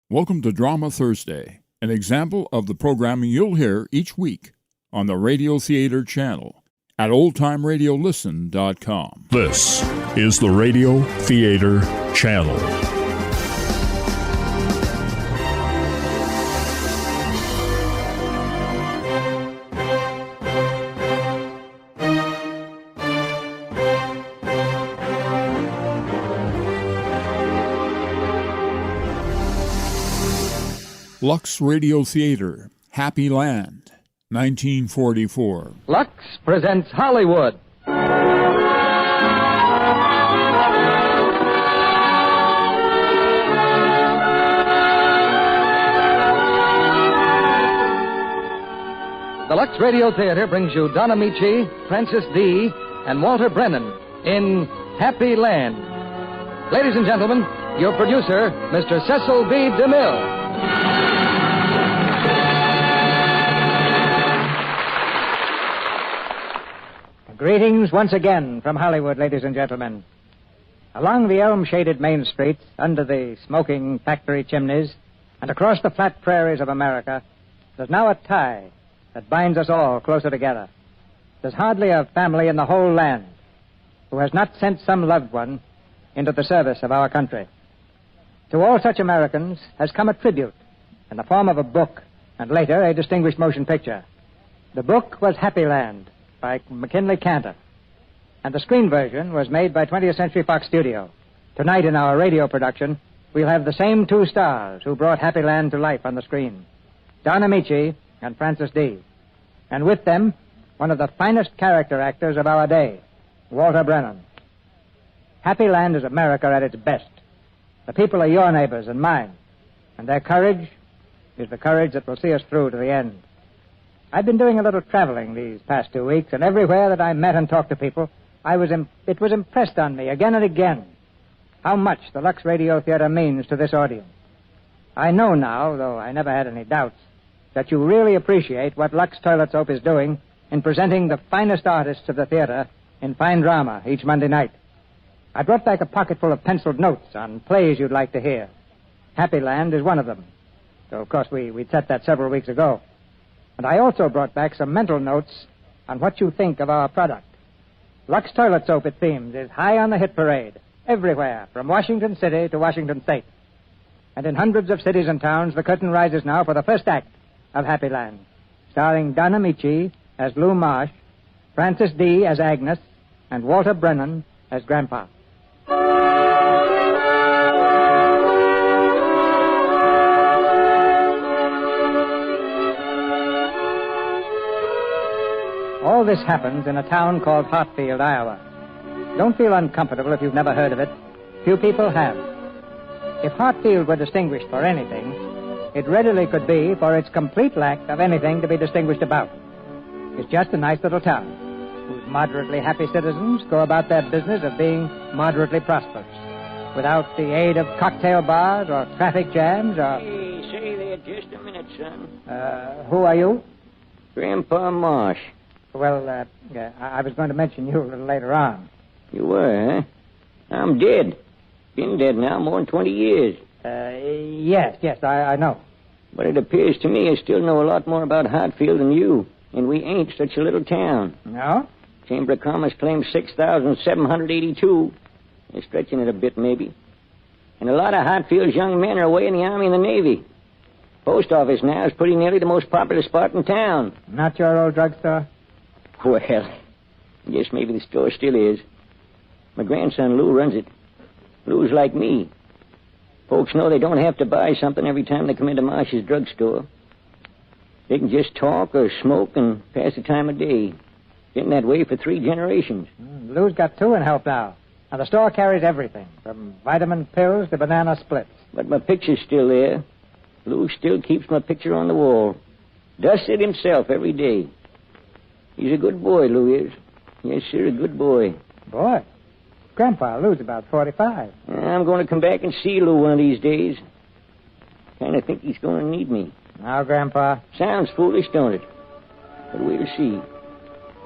Welcome to Drama Thursday, an example of the programming you'll hear each week on the Radio Theater channel at oldtimeradiolisten.com. This is the Radio Theater channel. Lux Radio Theater, Happy Land, 1944. Lux presents Hollywood. The Lux Radio Theater brings you Don Amici, Francis D., and Walter Brennan in Happy Land. Ladies and gentlemen, your producer, Mr. Cecil B. DeMille. Greetings once again from Hollywood, ladies and gentlemen. Along the elm-shaded main streets, under the smoking factory chimneys, and across the flat prairies of America, there's now a tie that binds us all closer together. There's hardly a family in the whole land who has not sent some loved one into the service of our country. To all such Americans has come a tribute in the form of a book and later a distinguished motion picture. The book was Happy Land by McKinley Cantor, and the screen version was made by 20th Century Fox Studio. Tonight in our radio production, we'll have the same two stars who brought Happy Land to life on the screen, Don Amici and Francis D. And with them, one of the finest character actors of our day, Walter Brennan. Happy Land is America at its best. The people are your neighbors and mine, and their courage is the courage that will see us through to the end. I've been doing a little traveling these past 2 weeks, and everywhere that I met and talked to people, it was impressed on me again and again how much the Lux Radio Theater means to this audience. I know now, though I never had any doubts, that you really appreciate what Lux Toilet Soap is doing in presenting the finest artists of the theater in fine drama each Monday night. I brought back a pocket full of penciled notes on plays you'd like to hear. Happy Land is one of them. So, of course, we'd set that several weeks ago. And I also brought back some mental notes on what you think of our product. Lux Toilet Soap, it seems, is high on the hit parade, everywhere, from Washington City to Washington State. And in hundreds of cities and towns, the curtain rises now for the first act of Happy Land, starring Don Amici as Lou Marsh, Francis D. as Agnes, and Walter Brennan as Grandpa. All this happens in a town called Hartfield, Iowa. Don't feel uncomfortable if you've never heard of it. Few people have. If Hartfield were distinguished for anything, it readily could be for its complete lack of anything to be distinguished about. It's just a nice little town whose moderately happy citizens go about their business of being moderately prosperous, without the aid of cocktail bars or traffic jams or... Hey, say there just a minute, son. Who are you? Grandpa Marsh. Well, I was going to mention you a little later on. You were, huh? I'm dead. Been dead now more than 20 years. Yes, I know. But it appears to me I still know a lot more about Hartfield than you. And we ain't such a little town. No? Chamber of Commerce claims 6,782. They're stretching it a bit, maybe. And a lot of Hartfield's young men are away in the Army and the Navy. Post office now is pretty nearly the most popular spot in town. Not your old drugstore? Well, I guess maybe the store still is. My grandson Lou runs it. Lou's like me. Folks know they don't have to buy something every time they come into Marsh's drugstore. They can just talk or smoke and pass the time of day. Been that way for 3 generations. Lou's got 2 in help now. And the store carries everything, from vitamin pills to banana splits. But my picture's still there. Lou still keeps my picture on the wall. Dusts it himself every day. He's a good boy, Lou is. Yes, sir, a good boy. Boy? Grandpa, Lou's about 45. I'm going to come back and see Lou one of these days. Kind of think he's going to need me. Now, Grandpa? Sounds foolish, don't it? But we'll see.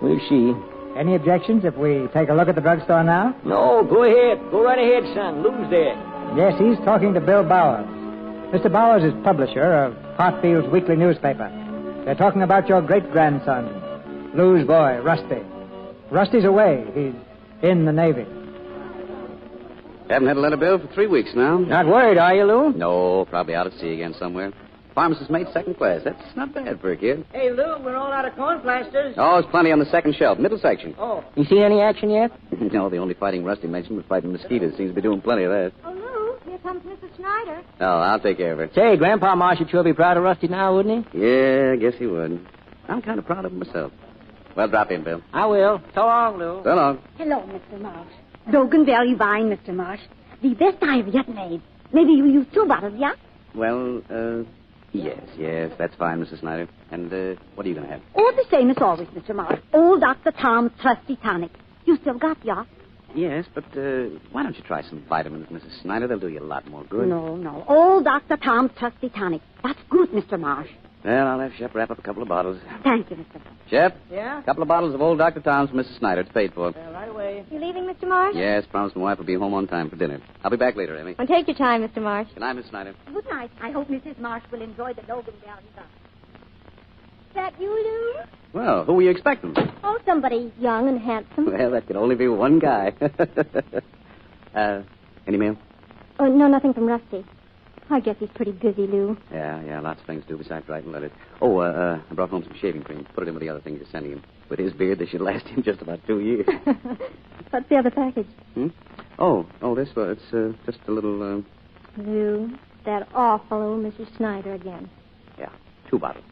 We'll see. Any objections if we take a look at the drugstore now? No, go ahead. Go right ahead, son. Lou's there. Yes, he's talking to Bill Bowers. Mr. Bowers is publisher of Hartfield's weekly newspaper. They're talking about your great-grandson, Lou's boy, Rusty. Rusty's away. He's in the Navy. Haven't had a letter bill for 3 weeks now. Not worried, are you, Lou? No, probably out at sea again somewhere. Pharmacist mate, second class. That's not bad for a kid. Hey, Lou, we're all out of corn plasters. Oh, there's plenty on the second shelf, middle section. Oh. You seen any action yet? No, the only fighting Rusty mentioned was fighting mosquitoes. Seems to be doing plenty of that. Oh, Lou, here comes Mrs. Schneider. Oh, I'll take care of her. Say, Grandpa Marsh would sure be proud of Rusty now, wouldn't he? Yeah, I guess he would. I'm kind of proud of him myself. Well, drop in, Bill. I will. So long, Lou. So long. Hello, Mr. Marsh. Broken value wine, Mr. Marsh. The best I've yet made. Maybe you use 2 bottles, yeah? Well, yes, that's fine, Mrs. Snyder. And, what are you going to have? All the same as always, Mr. Marsh. Old Dr. Tom's Trusty Tonic. You still got, yeah? Yes, but, why don't you try some vitamins, Mrs. Snyder? They'll do you a lot more good. No. Old Dr. Tom's Trusty Tonic. That's good, Mr. Marsh. Well, I'll have Shep wrap up a couple of bottles. Thank you, Mr. Marsh. Shep? Yeah? A couple of bottles of old Dr. Tom's for Mrs. Snyder. It's paid for. Right away. You leaving, Mr. Marsh? Yes, promised my wife will be home on time for dinner. I'll be back later, Emmy. Well, take your time, Mr. Marsh. Good night, Miss Snyder. Good night. I hope Mrs. Marsh will enjoy the Logan Valley Bar. Is that you, Lou? Well, who were you expecting? Oh, somebody young and handsome. Well, that could only be one guy. Any mail? Oh, no, nothing from Rusty. I guess he's pretty busy, Lou. Yeah, lots of things to do besides writing letters. Oh, I brought home some shaving cream. Put it in with the other things you're sending him. With his beard, this should last him just about 2 years. What's the other package? Oh, this one. It's just a little, Lou, that awful old Mrs. Schneider again. Yeah, 2 bottles.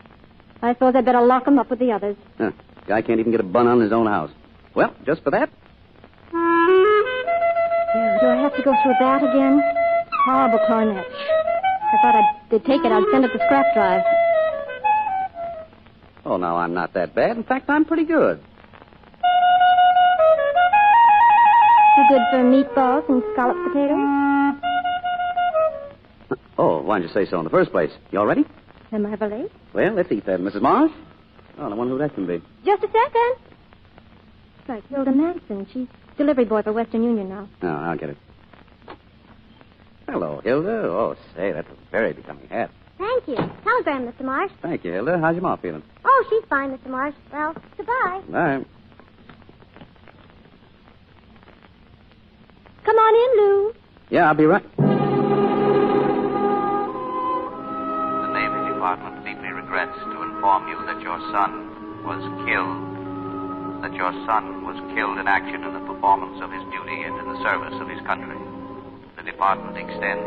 I suppose I'd better lock him up with the others. Huh. Guy can't even get a bun on his own house. Well, just for that. Do I have to go through that again? Horrible cornet. I thought they'd take it. I'd send it to scrap drive. Oh, now, I'm not that bad. In fact, I'm pretty good. Too good for meatballs and scalloped potatoes? Oh, why didn't you say so in the first place? You all ready? Am I ever late? Well, let's eat that, Mrs. Marsh. Oh, I wonder who that can be. Just a second. It's like Hilda Manson. She's delivery boy for Western Union now. Oh, I'll get it. Hello, Hilda. Oh, say, that's a very becoming hat. Thank you. Telegram, Mr. Marsh. Thank you, Hilda. How's your mom feeling? Oh, she's fine, Mr. Marsh. Well, goodbye. Bye. Come on in, Lou. Yeah, I'll be right. The Navy Department deeply regrets to inform you that your son was killed. That your son was killed in action in the performance of his duty and in the service of his country. The department extends.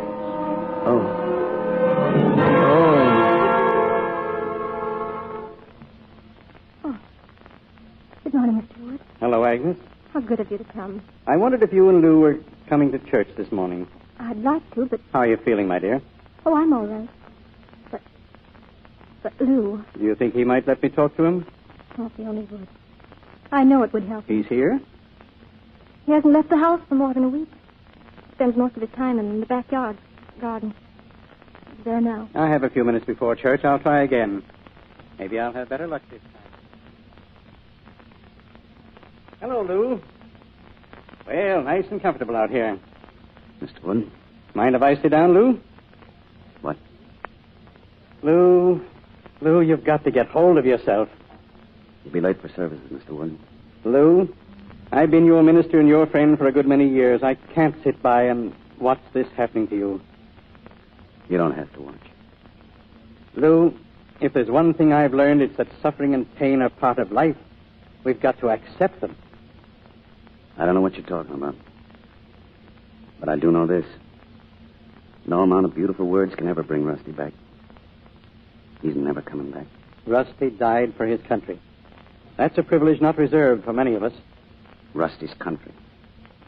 Good morning, Mr. Wood. Hello, Agnes. How good of you to come. I wondered if you and Lou were coming to church this morning. I'd like to, but... How are you feeling, my dear? Oh, I'm all right. But Lou... Do you think he might let me talk to him? Oh, if he only would. I know it would help. He's here? He hasn't left the house for more than a week. Spends most of his time in the backyard garden. He's there now. I have a few minutes before church. I'll try again. Maybe I'll have better luck this time. Hello, Lou. Well, nice and comfortable out here. Mr. Wood? Mind if I sit down, Lou? What? Lou, you've got to get hold of yourself. You'll be late for services, Mr. Wood. Lou, I've been your minister and your friend for a good many years. I can't sit by and watch this happening to you. You don't have to watch. Lou, if there's one thing I've learned, it's that suffering and pain are part of life. We've got to accept them. I don't know what you're talking about. But I do know this. No amount of beautiful words can ever bring Rusty back. He's never coming back. Rusty died for his country. That's a privilege not reserved for many of us. Rusty's country.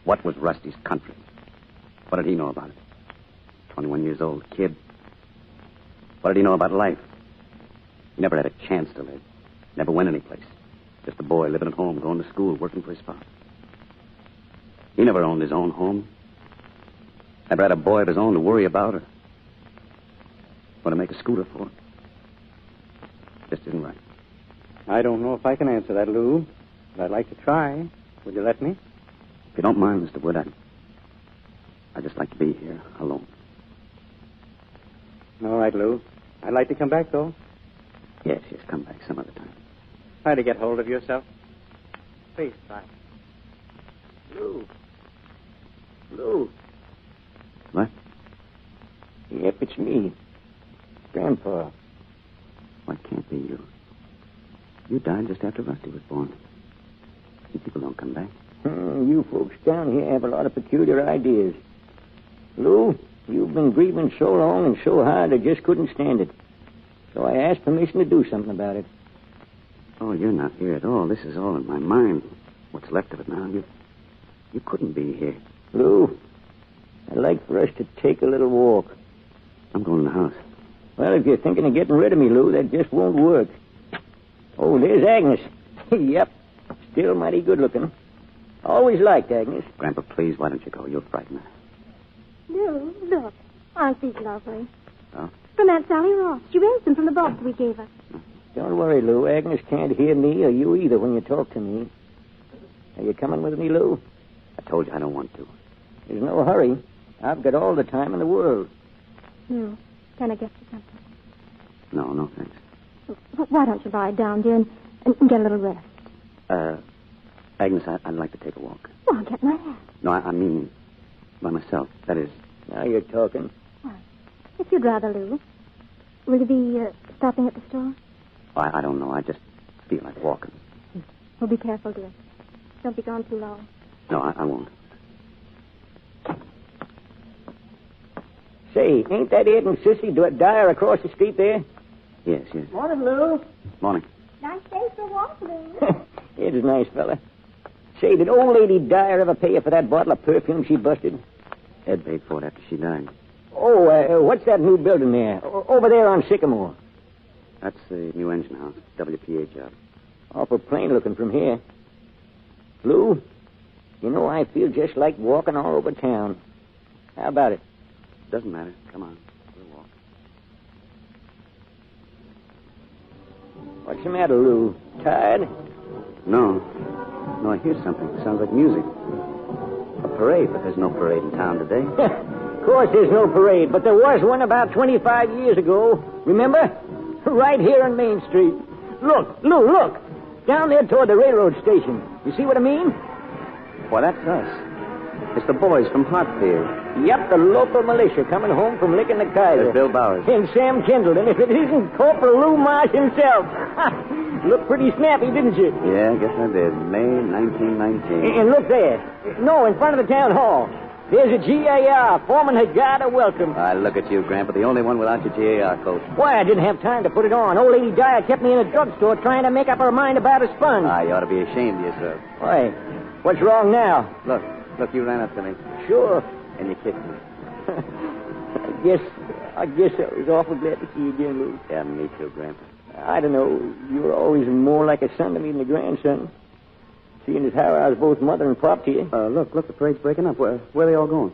What was Rusty's country? What did he know about it? 21 years old, kid. What did he know about life? He never had a chance to live. Never went anyplace. Just a boy living at home, going to school, working for his father. He never owned his own home. Never had a boy of his own to worry about or to make a scooter for. Just isn't right. I don't know if I can answer that, Lou, but I'd like to try. Would you let me? If you don't mind, Mr. Wood, I'd just like to be here alone. All right, Lou. I'd like to come back, though. Yes, come back some other time. Try to get hold of yourself. Please try. Lou. Lou. What? Yep, it's me. Grandpa. Why, it can't be you. You died just after Rusty was born. You people don't come back. You folks down here have a lot of peculiar ideas. Lou, you've been grieving so long and so hard I just couldn't stand it. So I asked permission to do something about it. Oh, you're not here at all. This is all in my mind. What's left of it now. You couldn't be here. Lou, I'd like for us to take a little walk. I'm going to the house. Well, if you're thinking of getting rid of me, Lou, that just won't work. Oh, there's Agnes. Yep, still mighty good looking. Always liked Agnes. Grandpa, please, why don't you go? You'll frighten her. Lou, look. Aren't these lovely? Oh? From Aunt Sally Ross. She raised them from the box we gave her. Don't worry, Lou. Agnes can't hear me or you either when you talk to me. Are you coming with me, Lou? I told you I don't want to. There's no hurry. I've got all the time in the world. Lou, can I get you something? No, thanks. Why don't you lie down, dear, and get a little rest? Agnes, I'd like to take a walk. Well, I'll get my hat. No, I mean by myself. That is... Now you're talking. Well, if you'd rather, Lou. Will you be stopping at the store? I don't know. I just feel like walking. Well, be careful, dear. Don't be gone too long. No, I won't. Say, ain't that Ed and Sissy Dyer across the street there? Yes. Morning, Lou. Morning. Nice day for a walk, Lou. Ed's a nice fella. Say, did old lady Dyer ever pay you for that bottle of perfume she busted? Ed paid for it after she died. Oh, what's that new building there? Over there on Sycamore. That's the new engine house. WPA job. Awful plain looking from here. Lou, you know, I feel just like walking all over town. How about it? Doesn't matter. Come on. We'll walk. What's the matter, Lou? Tired? No, I hear something. Sounds like music. A parade, but there's no parade in town today. Of course there's no parade, but there was one about 25 years ago. Remember? Right here on Main Street. Look, Lou, look. Down there toward the railroad station. You see what I mean? Why, that's us. It's the boys from Hartfield. Yep, the local militia coming home from licking the Kaiser. There's Bill Bowers. And Sam Kendall. And if it isn't Corporal Lou Marsh himself. Looked pretty snappy, didn't you? Yeah, I guess I did. May 1919. And look there. No, in front of the town hall. There's a GAR. Foreman had got a welcome. Look at you, Grandpa. The only one without your GAR coat. Why, I didn't have time to put it on. Old lady Dyer kept me in a drugstore trying to make up her mind about a sponge. You ought to be ashamed of yourself. Why? What's wrong now? Look, you ran up to me. Sure. And you kissed me. I guess I was awful glad to see you again, Lou. Yeah, me too, Grandpa. I don't know. You were always more like a son to me than a grandson. Seeing as how I was both mother and pop to you. Look, the parade's breaking up. Where are they all going?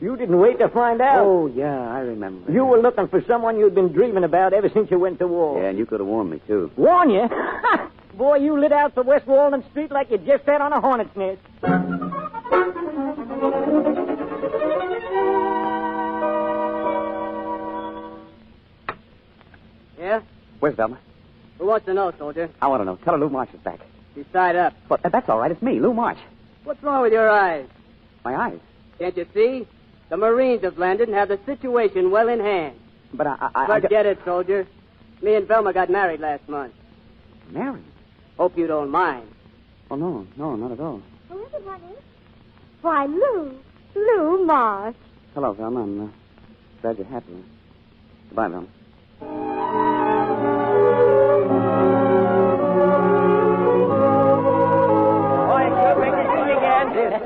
You didn't wait to find out. Oh, yeah, I remember. You were looking for someone you'd been dreaming about ever since you went to war. Yeah, and you could have warned me, too. Warn you? Boy, you lit out for West Walnut Street like you just sat on a hornet's nest. Yeah? Where's Velma? Who wants to know, soldier? I want to know. Tell her Lou Marsh is back. She's tied up. But that's all right. It's me, Lou Marsh. What's wrong with your eyes? My eyes? Can't you see? The Marines have landed and have the situation well in hand. But Forget it, soldier. Me and Velma got married last month. Married? Hope you don't mind. Oh, no, not at all. Who is it, honey? Why, Lou Marsh. Hello, Velma. I'm glad you're happy. Goodbye, Velma.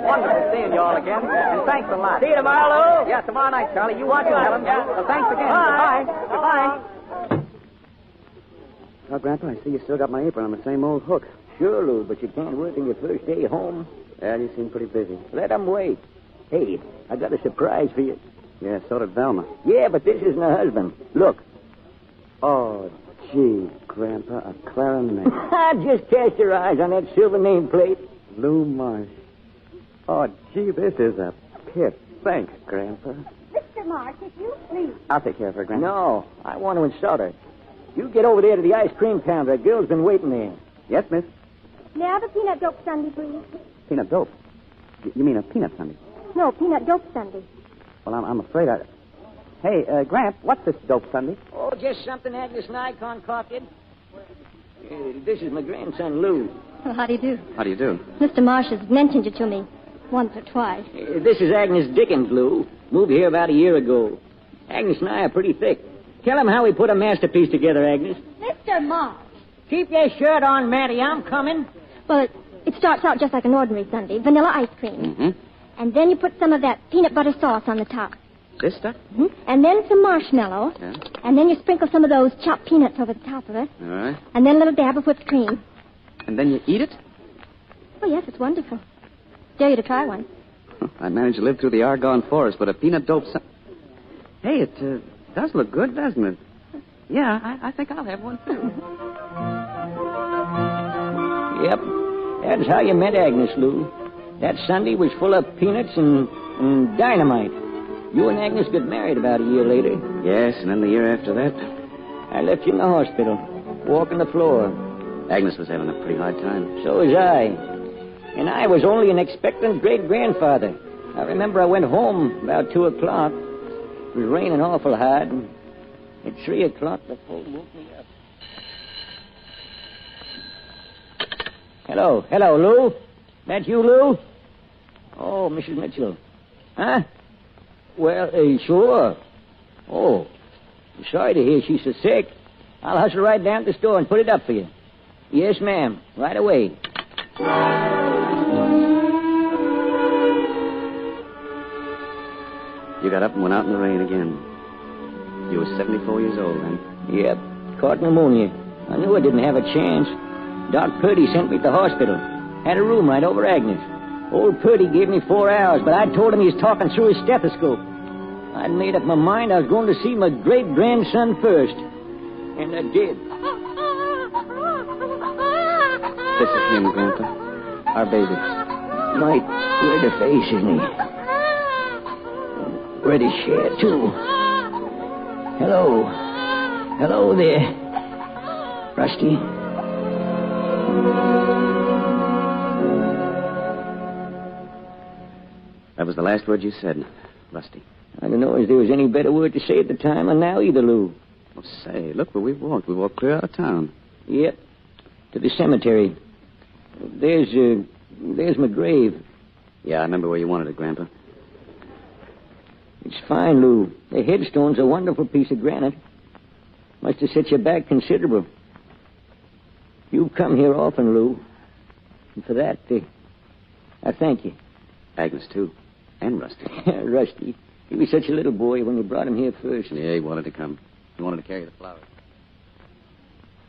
Wonderful seeing you all again. And thanks a lot. See you tomorrow, Lou. Yeah, tomorrow night, Charlie. You watch it, Helen. Well, thanks again. Bye. Goodbye. Well, Grandpa, I see you still got my apron on the same old hook. Sure, Lou, but you can't work on your first day home. Yeah, you seem pretty busy. Let 'em wait. Hey, I got a surprise for you. Yeah, so did Velma. Yeah, but this isn't her husband. Look. Oh, gee, Grandpa, a clarinet. Just cast your eyes on that silver nameplate. Lou Marsh. Oh, gee, this is a pit. Thanks, Grandpa. Mr. Marge, if you please. I'll take care of her, Grandpa. No, I want to insult her. You get over there to the ice cream counter. A girl's been waiting there. Yes, miss? May I have a peanut dope sundae, please? Peanut dope. You mean a peanut sundae? No, peanut dope sundae. Well, I'm afraid I... Hey, Gramp, what's this dope sundae? Oh, just something Agnes and I concocted. This is my grandson, Lou. Well, how do you do? How do you do? Mr. Marsh has mentioned you to me once or twice. This is Agnes Dickens, Lou. Moved here about a year ago. Agnes and I are pretty thick. Tell him how we put a masterpiece together, Agnes. Mr. Marsh. Keep your shirt on, Matty. I'm coming. Well, it starts out just like an ordinary sundae, vanilla ice cream. Mm-hmm. And then you put some of that peanut butter sauce on the top. This stuff? Mm-hmm. And then some marshmallow. Yeah. And then you sprinkle some of those chopped peanuts over the top of it. All right. And then a little dab of whipped cream. And then you eat it? Oh, yes, it's wonderful. Dare you to try one. I managed to live through the Argonne Forest, but a peanut dope Hey, it does look good, doesn't it? Yeah, I think I'll have one, too. Yep. That's how you met Agnes, Lou. That Sunday was full of peanuts and dynamite. You and Agnes got married about a year later. Yes, and then the year after that... I left you in the hospital, walking the floor. Agnes was having a pretty hard time. So was I. And I was only an expectant great-grandfather. I remember I went home about 2 o'clock. It was raining awful hard. And at 3 o'clock, the phone woke me up. Hello, Lou? That you, Lou? Oh, Mrs. Mitchell. Huh? Well, sure. Oh, I'm sorry to hear she's so sick. I'll hustle right down to the store and put it up for you. Yes, ma'am. Right away. You got up and went out in the rain again. You were 74 years old then. Yep. Caught pneumonia. I knew I didn't have a chance. Doc Purdy sent me to the hospital. Had a room right over Agnes. Old Purdy gave me 4 hours, but I told him he was talking through his stethoscope. I'd made up my mind I was going to see my great-grandson first. And I did. This is him, Grandpa. Our baby. Might wear the face, isn't he? Wear his hair, too. Hello. Hello there. Rusty. That was the last word you said, Rusty. I don't know if there was any better word to say at the time or now either, Lou. Well, say, look where we've walked. We walked clear out of town. Yep. To the cemetery. There's my grave. Yeah, I remember where you wanted it, Grandpa. It's fine, Lou. The headstone's a wonderful piece of granite. Must have set you back considerable. You've come here often, Lou. And for that, I thank you. Agnes, too. And Rusty. Rusty. He was such a little boy when you brought him here first. Yeah, he wanted to come. He wanted to carry the flowers.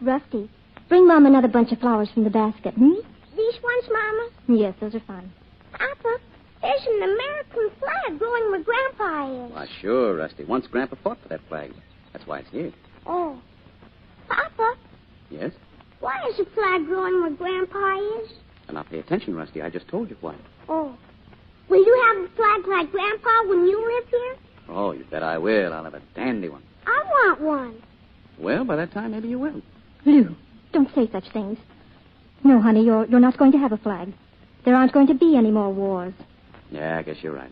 Rusty, bring Mom another bunch of flowers from the basket, hmm? These ones, Mama? Yes, those are fine. Papa, there's an American flag growing where Grandpa is. Why, sure, Rusty. Once Grandpa fought for that flag. That's why it's here. Oh. Papa, Yes? why is the flag growing where Grandpa is? And now pay attention, Rusty. I just told you why. Oh. Will you have a flag like Grandpa when you live here? Oh, you bet I will. I'll have a dandy one. I want one. Well, by that time, maybe you will. Lou, don't say such things. No, honey, you're not going to have a flag. There aren't going to be any more wars. Yeah, I guess you're right.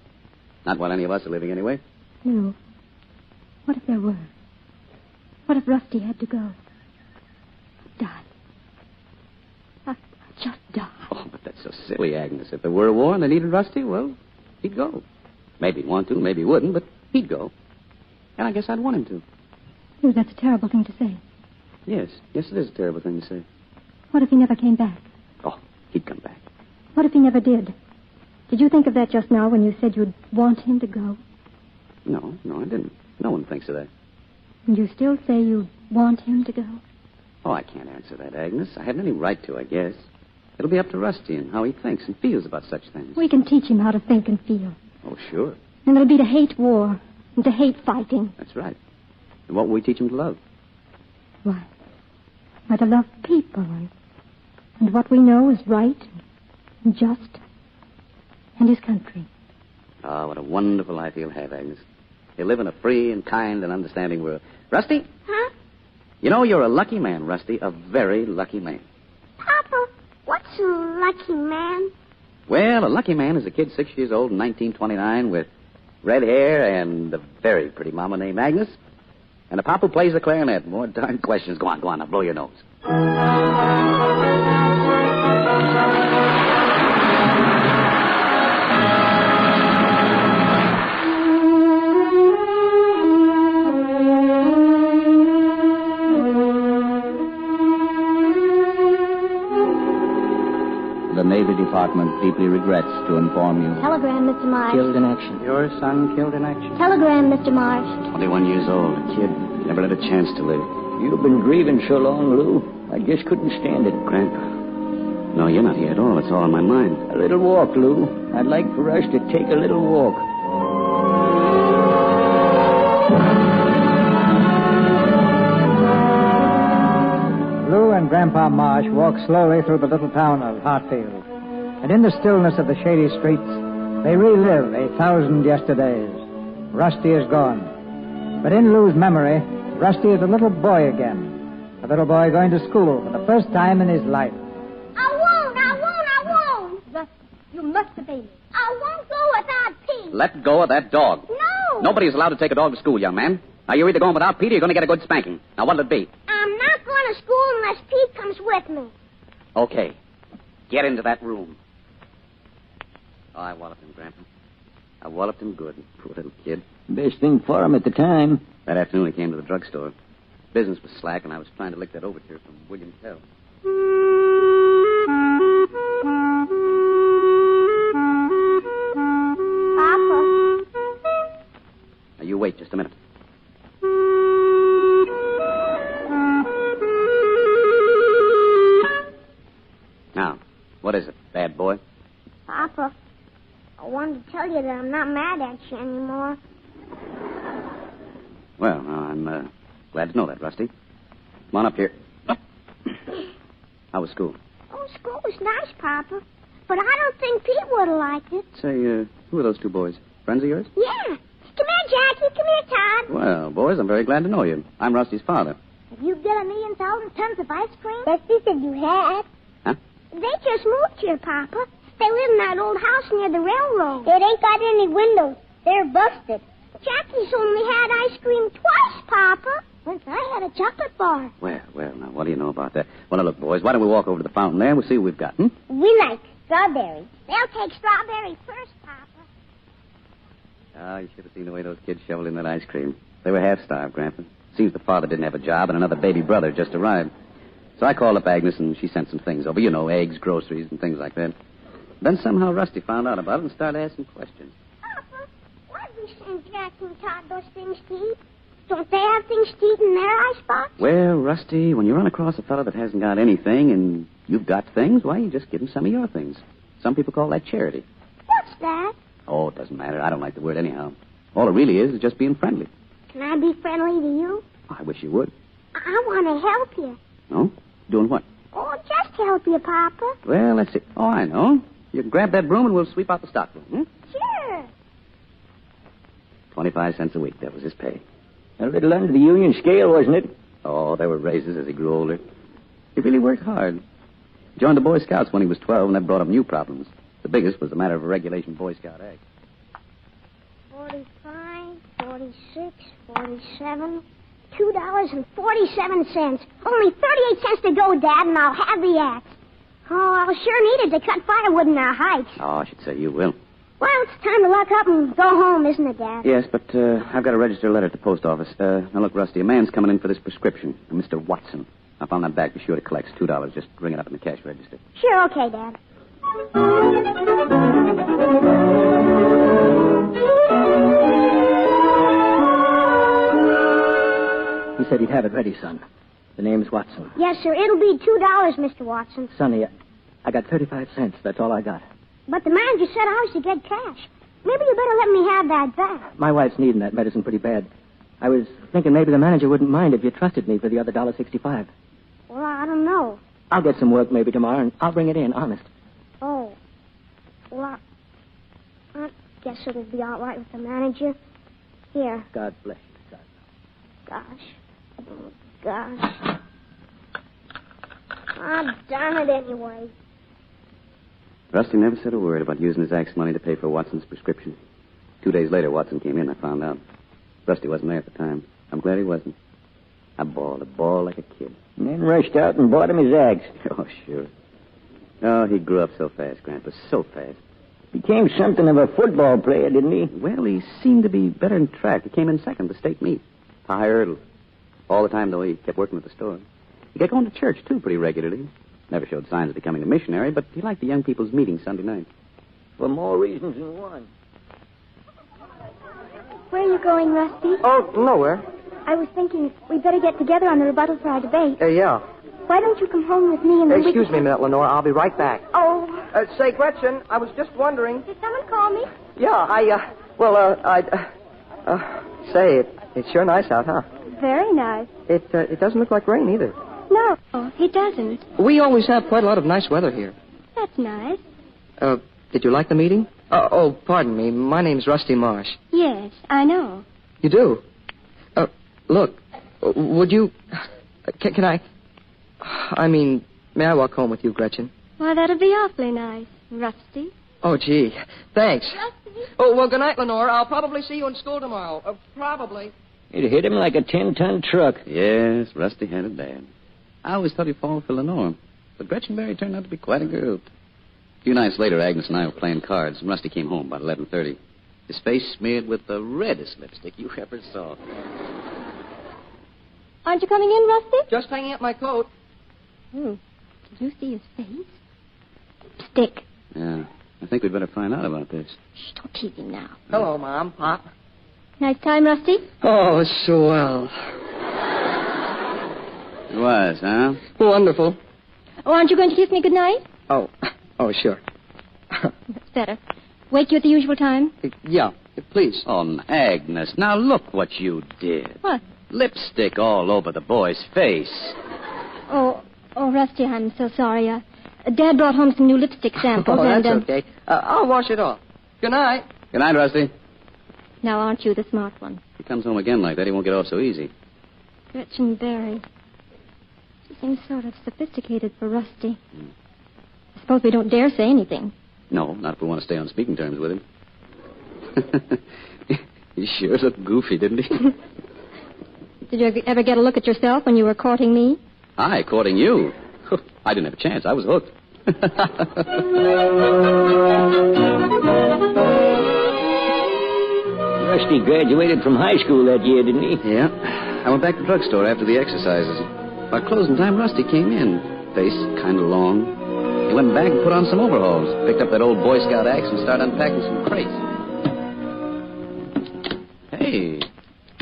Not while any of us are living, anyway. Lou, what if there were? What if Rusty had to go? Die. Just die. Oh, but that's so silly, Agnes. If there were a war and they needed Rusty, well, he'd go. Maybe he'd want to, maybe he wouldn't, but he'd go. And I guess I'd want him to. Lou, that's a terrible thing to say. Yes, it is a terrible thing to say. What if he never came back? Oh, he'd come back. What if he never did? Did you think of that just now when you said you'd want him to go? No, I didn't. No one thinks of that. And you still say you want him to go? Oh, I can't answer that, Agnes. I haven't any right to, I guess. It'll be up to Rusty and how he thinks and feels about such things. We can teach him how to think and feel. Oh, sure. And it'll be to hate war and to hate fighting. That's right. And what will we teach him to love? Why, to love people and what we know is right and just and his country. Ah, what a wonderful life he'll have, Agnes. You live in a free and kind and understanding world. Rusty? Huh? You know, you're a lucky man, Rusty. A very lucky man. Papa, what's a lucky man? Well, a lucky man is a kid 6 years old in 1929 with red hair and a very pretty mama named Agnes. And a pop who plays the clarinet. More darn questions. Go on, now blow your nose. The Navy Department deeply regrets to inform you. Telegram, Mr. Marsh. Killed in action. Your son killed in action. Telegram, Mr. Marsh. 21 years old, a kid. Never had a chance to live. You've been grieving so long, Lou. I just couldn't stand it. Grandpa. No, you're not here at all. It's all on my mind. A little walk, Lou. I'd like for us to take a little walk. Lou and Grandpa Marsh walk slowly through the little town of Hartfield. And in the stillness of the shady streets, they relive 1,000 yesterdays. Rusty is gone. But in Lou's memory, Rusty is a little boy again. A little boy going to school for the first time in his life. I won't. Rusty, you must obey me. I won't go without Pete. Let go of that dog. No. Nobody is allowed to take a dog to school, young man. Now, you're either going without Pete or you're going to get a good spanking. Now, what'll it be? I'm not going to school unless Pete comes with me. Okay. Get into that room. Oh, I walloped him, Grandpa. I walloped him good. Poor little kid. Best thing for him at the time. That afternoon, he came to the drugstore. Business was slack, and I was trying to lick that overture from William Tell. Papa. Now, you wait just a minute. Now, what is it, bad boy? Papa, I wanted to tell you that I'm not mad at you anymore. Well, I'm glad to know that, Rusty. Come on up here. How was school? Oh, school was nice, Papa. But I don't think Pete would have liked it. Say, who are those two boys? Friends of yours? Yeah. Come here, Jackie. Come here, Todd. Well, boys, I'm very glad to know you. I'm Rusty's father. Have you got 1,000,000 tons of ice cream? That's what said you had. Huh? They just moved here, Papa. They live in that old house near the railroad. It ain't got any windows. They're busted. Jackie's only had ice cream twice, Papa. Once I had a chocolate bar. Well, now, what do you know about that? Well, now, look, boys, why don't we walk over to the fountain there and we'll see what we've got, We like strawberries. They'll take strawberries first, Papa. Oh, you should have seen the way those kids shoveled in that ice cream. They were half-starved, Grandpa. Seems the father didn't have a job and another baby brother just arrived. So I called up Agnes and she sent some things over. You know, eggs, groceries, and things like that. Then somehow Rusty found out about it and started asking questions. Papa, why'd we send Jack and Todd those things to eat? Don't they have things to eat in their icebox? Well, Rusty, when you run across a fellow that hasn't got anything and you've got things, why, you just give him some of your things. Some people call that charity. What's that? Oh, it doesn't matter. I don't like the word anyhow. All it really is just being friendly. Can I be friendly to you? I wish you would. I want to help you. No? Doing what? Oh, just help you, Papa. Well, let's see. Oh, I know. You can grab that broom and we'll sweep out the stockroom, Sure. 25 cents a week. That was his pay. A little under the union scale, wasn't it? Oh, there were raises as he grew older. He really worked hard. Joined the Boy Scouts when he was 12, and that brought up new problems. The biggest was the matter of a regulation Boy Scout act. 45, 46, 47, $2.47. Only 38 cents to go, Dad, and I'll have the axe. Oh, I'll sure need it to cut firewood in our hikes. Oh, I should say you will. Well, it's time to lock up and go home, isn't it, Dad? Yes, but I've got to register a letter at the post office. Now, look, Rusty, a man's coming in for this prescription, a Mr. Watson. I found that bag. Be sure to collect $2. Just ring it up in the cash register. Sure, okay, Dad. He said he'd have it ready, son. The name's Watson. Yes, sir. It'll be $2, Mr. Watson. Sonny, I got 35 cents. That's all I got. But the manager said I was to get cash. Maybe you better let me have that back. My wife's needing that medicine pretty bad. I was thinking maybe the manager wouldn't mind if you trusted me for the other $1.65. Well, I don't know. I'll get some work maybe tomorrow, and I'll bring it in, honest. Oh. Well, I guess it'll be all right with the manager. Here. God bless you, son. Gosh. Oh, darn it anyway. Rusty never said a word about using his axe money to pay for Watson's prescription. 2 days later, Watson came in. I found out. Rusty wasn't there at the time. I'm glad he wasn't. I bawled like a kid. And then rushed out and bought him his axe. Oh, sure. Oh, he grew up so fast, Grandpa, so fast. Became something of a football player, didn't he? Well, he seemed to be better in track. He came in second to state meet. Tired. All the time, though, he kept working at the store. He got going to church, too, pretty regularly. Never showed signs of becoming a missionary, but he liked the young people's meeting Sunday night. For more reasons than one. Where are you going, Rusty? Oh, nowhere. I was thinking we'd better get together on the rebuttal for our debate. Yeah. Why don't you come home with me and then Excuse me a minute, Lenore. I'll be right back. Oh. Say, Gretchen, I was just wondering. Did someone call me? Yeah, say, it's sure nice out, huh? Very nice. It doesn't look like rain either. No, it doesn't. We always have quite a lot of nice weather here. That's nice. Did you like the meeting? Pardon me. My name's Rusty Marsh. Yes, I know. You do? Look, would you... Can I... I mean, may I walk home with you, Gretchen? Well, that'd be awfully nice, Rusty. Oh, gee. Thanks. Rusty? Oh, well, good night, Lenore. I'll probably see you in school tomorrow. Probably. It hit him like a 10-ton truck. Yes, Rusty had it bad. I always thought he'd fall for Lenore, but Gretchen Berry turned out to be quite a girl. A few nights later, Agnes and I were playing cards, and Rusty came home about 11:30. His face smeared with the reddest lipstick you ever saw. Aren't you coming in, Rusty? Just hanging up my coat. Did you see his face? Stick. Yeah, I think we'd better find out about this. Shh, don't tease him now. Hello, Mom, Pop. Nice time, Rusty? Oh, swell. It was, huh? Wonderful. Oh, aren't you going to kiss me goodnight? Oh, sure. That's better. Wake you at the usual time? Yeah, please. Oh, Agnes, now look what you did. What? Lipstick all over the boy's face. Oh, Rusty, I'm so sorry. Dad brought home some new lipstick samples. That's okay. I'll wash it off. Good night. Good night, Rusty. Now, aren't you the smart one? If he comes home again like that, he won't get off so easy. Gretchen Berry. She seems sort of sophisticated for Rusty. I suppose we don't dare say anything. No, not if we want to stay on speaking terms with him. He sure looked goofy, didn't he? Did you ever get a look at yourself when you were courting me? I courting you? I didn't have a chance. I was hooked. Rusty graduated from high school that year, didn't he? Yeah. I went back to the drugstore after the exercises. By closing time, Rusty came in. Face kind of long. He went back and put on some overalls. Picked up that old Boy Scout axe and started unpacking some crates. Hey,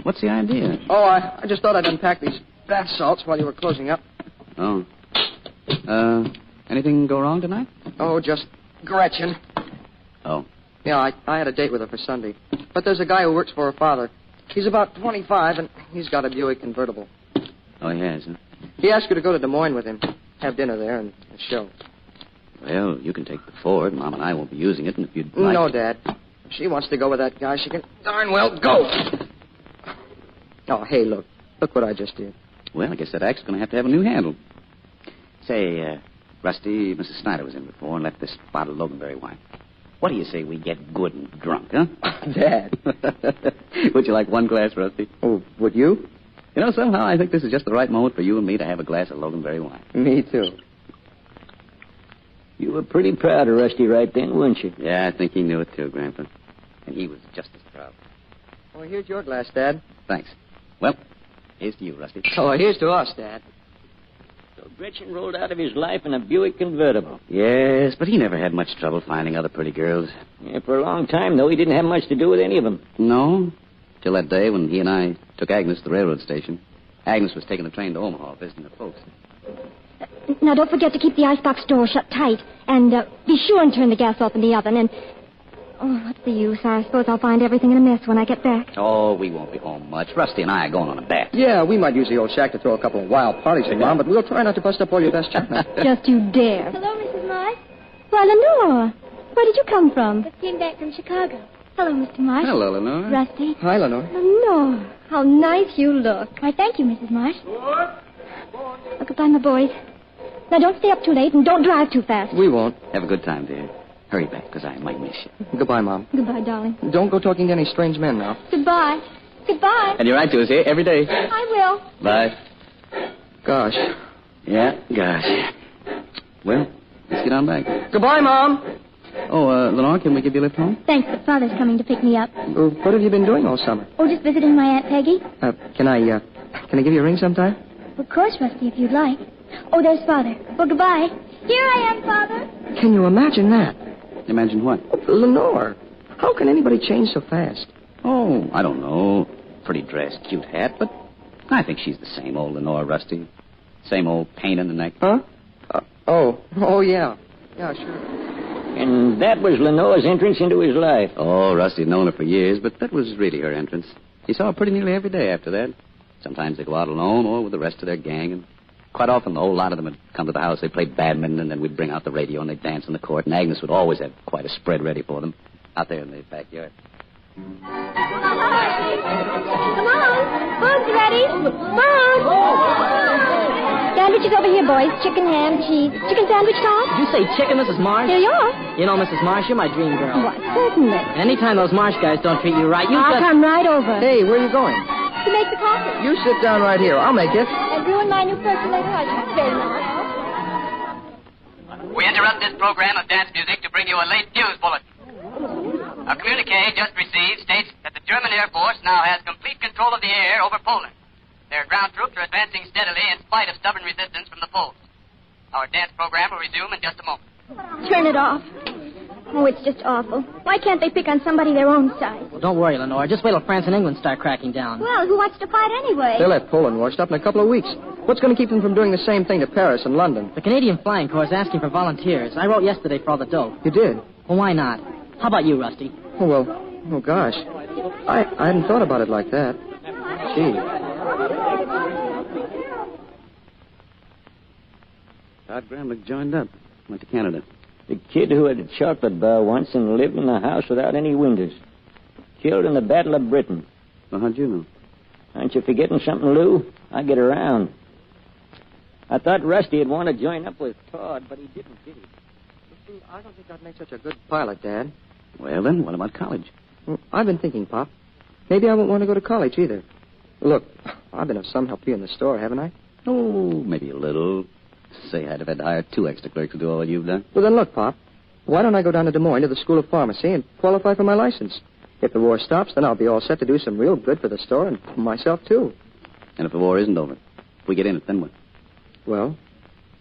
what's the idea? Oh, I just thought I'd unpack these bath salts while you were closing up. Oh. Anything go wrong tonight? Oh, just Gretchen. Oh. Yeah, I had a date with her for Sunday. But there's a guy who works for her father. He's about 25, and he's got a Buick convertible. Oh, he has, huh? He asked her to go to Des Moines with him, have dinner there, and a show. Well, you can take the Ford. Mom and I won't be using it, and if you'd like... No, Dad. If she wants to go with that guy, she can darn well go. Oh, hey, look. Look what I just did. Well, I guess that axe is going to have a new handle. Say, Rusty, Mrs. Snyder was in before and left this bottle of Loganberry wine. What do you say we get good and drunk, huh? Dad. Would you like one glass, Rusty? Oh, would you? You know, somehow I think this is just the right moment for you and me to have a glass of Loganberry wine. Me too. You were pretty proud of Rusty right then, weren't you? Yeah, I think he knew it too, Grandpa. And he was just as proud. Well, here's your glass, Dad. Thanks. Well, here's to you, Rusty. Oh, here's to us, Dad. So Gretchen rolled out of his life in a Buick convertible. Yes, but he never had much trouble finding other pretty girls. Yeah, for a long time, though, he didn't have much to do with any of them. No, till that day when he and I took Agnes to the railroad station. Agnes was taking the train to Omaha, visiting her folks. Now, don't forget to keep the icebox door shut tight. And be sure and turn the gas off in the oven. And, what's the use? I suppose I'll find everything in a mess when I get back. Oh, we won't be home much. Rusty and I are going on a bat. Yeah, we might use the old shack to throw a couple of wild parties around, but we'll try not to bust up all your best chapman. Just you dare. Hello, Mrs. Marsh. Why, Lenore, where did you come from? Just came back from Chicago. Hello, Mr. Marsh. Hello, Lenore. Rusty. Hi, Lenore. Lenore, how nice you look. Why, thank you, Mrs. Marsh. Oh, goodbye, my boys. Now, don't stay up too late and don't drive too fast. We won't. Have a good time, dear. Hurry back, because I might miss you. Goodbye, Mom. Goodbye, darling. Don't go talking to any strange men now. Goodbye. Goodbye. And you write to us here every day. I will. Bye. Gosh. Yeah, gosh. Well, let's get on back. Goodbye, Mom. Oh, Lenore, can we give you a lift home? Thanks, but Father's coming to pick me up. What have you been doing all summer? Oh, just visiting my Aunt Peggy. Can I give you a ring sometime? Of course, Rusty, if you'd like. Oh, there's Father. Well, goodbye. Here I am, Father. Can you imagine that? Imagine what? Lenore, how can anybody change so fast? Oh, I don't know. Pretty dress, cute hat, but I think she's the same old Lenore, Rusty. Same old pain in the neck. Huh? Oh, yeah. Yeah, sure. And that was Lenore's entrance into his life. Oh, Rusty had known her for years, but that was really her entrance. He saw her pretty nearly every day after that. Sometimes they'd go out alone or with the rest of their gang, and quite often the whole lot of them would come to the house. They'd play badminton, and then we'd bring out the radio, and they'd dance on the court, and Agnes would always have quite a spread ready for them out there in the backyard. Come on. Food's ready. Food. Sandwiches over here, boys. Chicken, ham, cheese. Chicken sandwich, Tom? Did you say chicken, Mrs. Marsh? Here you are. You know, Mrs. Marsh, you're my dream girl. Why, certainly. And anytime those Marsh guys don't treat you right, I'll come right over. Hey, where are you going? To make the coffee. You sit down right here. I'll make it. And ruin my new percolator. I should say not. We interrupt this program of dance music to bring you a late news bulletin. A communique just received states that the German Air Force now has complete control of the air over Poland. Their ground troops are advancing steadily in spite of stubborn resistance from the Poles. Our dance program will resume in just a moment. Turn it off. Oh, it's just awful. Why can't they pick on somebody their own size? Well, don't worry, Lenore. Just wait till France and England start cracking down. Well, who wants to fight anyway? They'll have Poland washed up in a couple of weeks. What's going to keep them from doing the same thing to Paris and London? The Canadian Flying Corps is asking for volunteers. I wrote yesterday for all the dough. You did? Well, why not? How about you, Rusty? Oh, well, oh, gosh. I hadn't thought about it like that. Gee. Todd Gramlich joined up. Went to Canada. The kid who had a chocolate bar once and lived in a house without any windows. Killed in the Battle of Britain. Well, how'd you know? Aren't you forgetting something, Lou? I get around. I thought Rusty would want to join up with Todd, but he didn't, did he? I don't think I'd make such a good pilot, Dad. Well, then, what about college? Well, I've been thinking, Pop. Maybe I won't want to go to college either. Look, I've been of some help to you in the store, haven't I? Oh, maybe a little. Say, I'd have had to hire 2 extra clerks to do all you've done. Well, then look, Pop. Why don't I go down to Des Moines to the School of Pharmacy and qualify for my license? If the war stops, then I'll be all set to do some real good for the store and for myself, too. And if the war isn't over? If we get in it, then what? Well,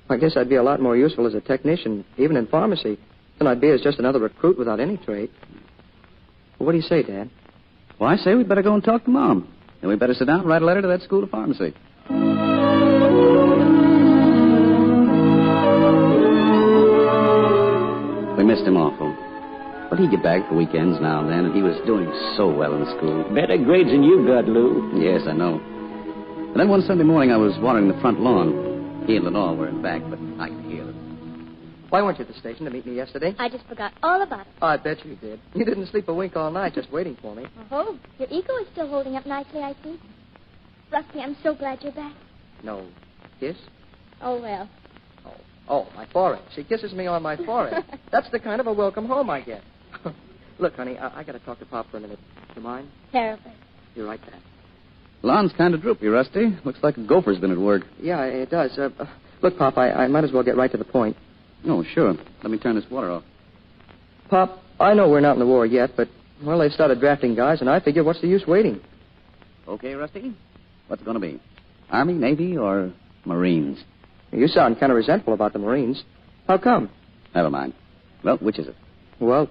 I guess I'd be a lot more useful as a technician, even in pharmacy, than I'd be as just another recruit without any trade. Well, what do you say, Dad? Well, I say we'd better go and talk to Mom. Then we'd better sit down and write a letter to that School of Pharmacy. We missed him awful. But he'd get back for weekends now and then, and he was doing so well in school. Better grades than you got, Lou. Yes, I know. And then one Sunday morning, I was watering the front lawn. He and Lenore were in back, but I could hear them. Why weren't you at the station to meet me yesterday? I just forgot all about it. I bet you did. You didn't sleep a wink all night just waiting for me. Oh, your ego is still holding up nicely, I see. Rusty, I'm so glad you're back. No. Kiss? Oh, well. Oh, my forehead. She kisses me on my forehead. That's the kind of a welcome home I get. Look, honey, I got to talk to Pop for a minute. Do you mind? Terribly. You're right, Dad. Lawn's kind of droopy, Rusty. Looks like a gopher's been at work. Yeah, it does. Look, Pop, I might as well get right to the point. Oh, sure. Let me turn this water off. Pop, I know we're not in the war yet, but, well, they've started drafting guys, and I figure what's the use waiting? Okay, Rusty. What's it going to be? Army, Navy, or Marines? You sound kind of resentful about the Marines. How come? Never mind. Well, which is it? Well,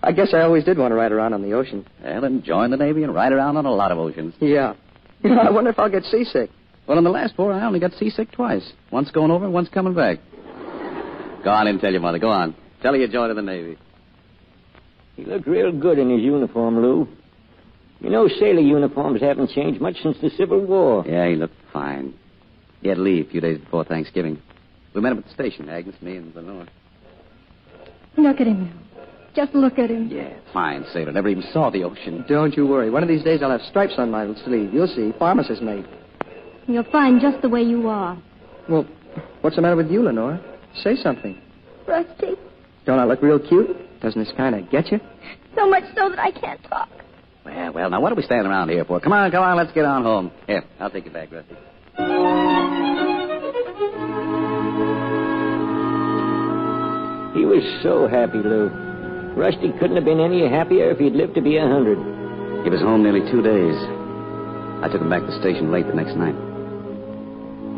I guess I always did want to ride around on the ocean. Well, then join the Navy and ride around on a lot of oceans. Yeah. I wonder if I'll get seasick. Well, in the last war, I only got seasick twice. Once going over, once coming back. Go on and tell your mother. Go on. Tell her you joined the Navy. He looked real good in his uniform, Lou. You know, sailor uniforms haven't changed much since the Civil War. Yeah, he looked fine. He had to leave a few days before Thanksgiving. We met him at the station, Agnes, me, and Lenore. Look at him now. Just look at him. Yeah, fine sailor. Never even saw the ocean. Don't you worry. One of these days I'll have stripes on my sleeve. You'll see. Pharmacist mate. You're fine just the way you are. Well, what's the matter with you, Lenore? Say something. Rusty, Don't I look real cute? Doesn't this kind of get you? so much so that I can't talk. Well, now what are we standing around here for? Come on, let's get on home. Here, I'll take you back, Rusty. He was so happy, Lou. Rusty couldn't have been any happier if he'd lived to be 100. He was home nearly 2 days. I took him back to the station late the next night.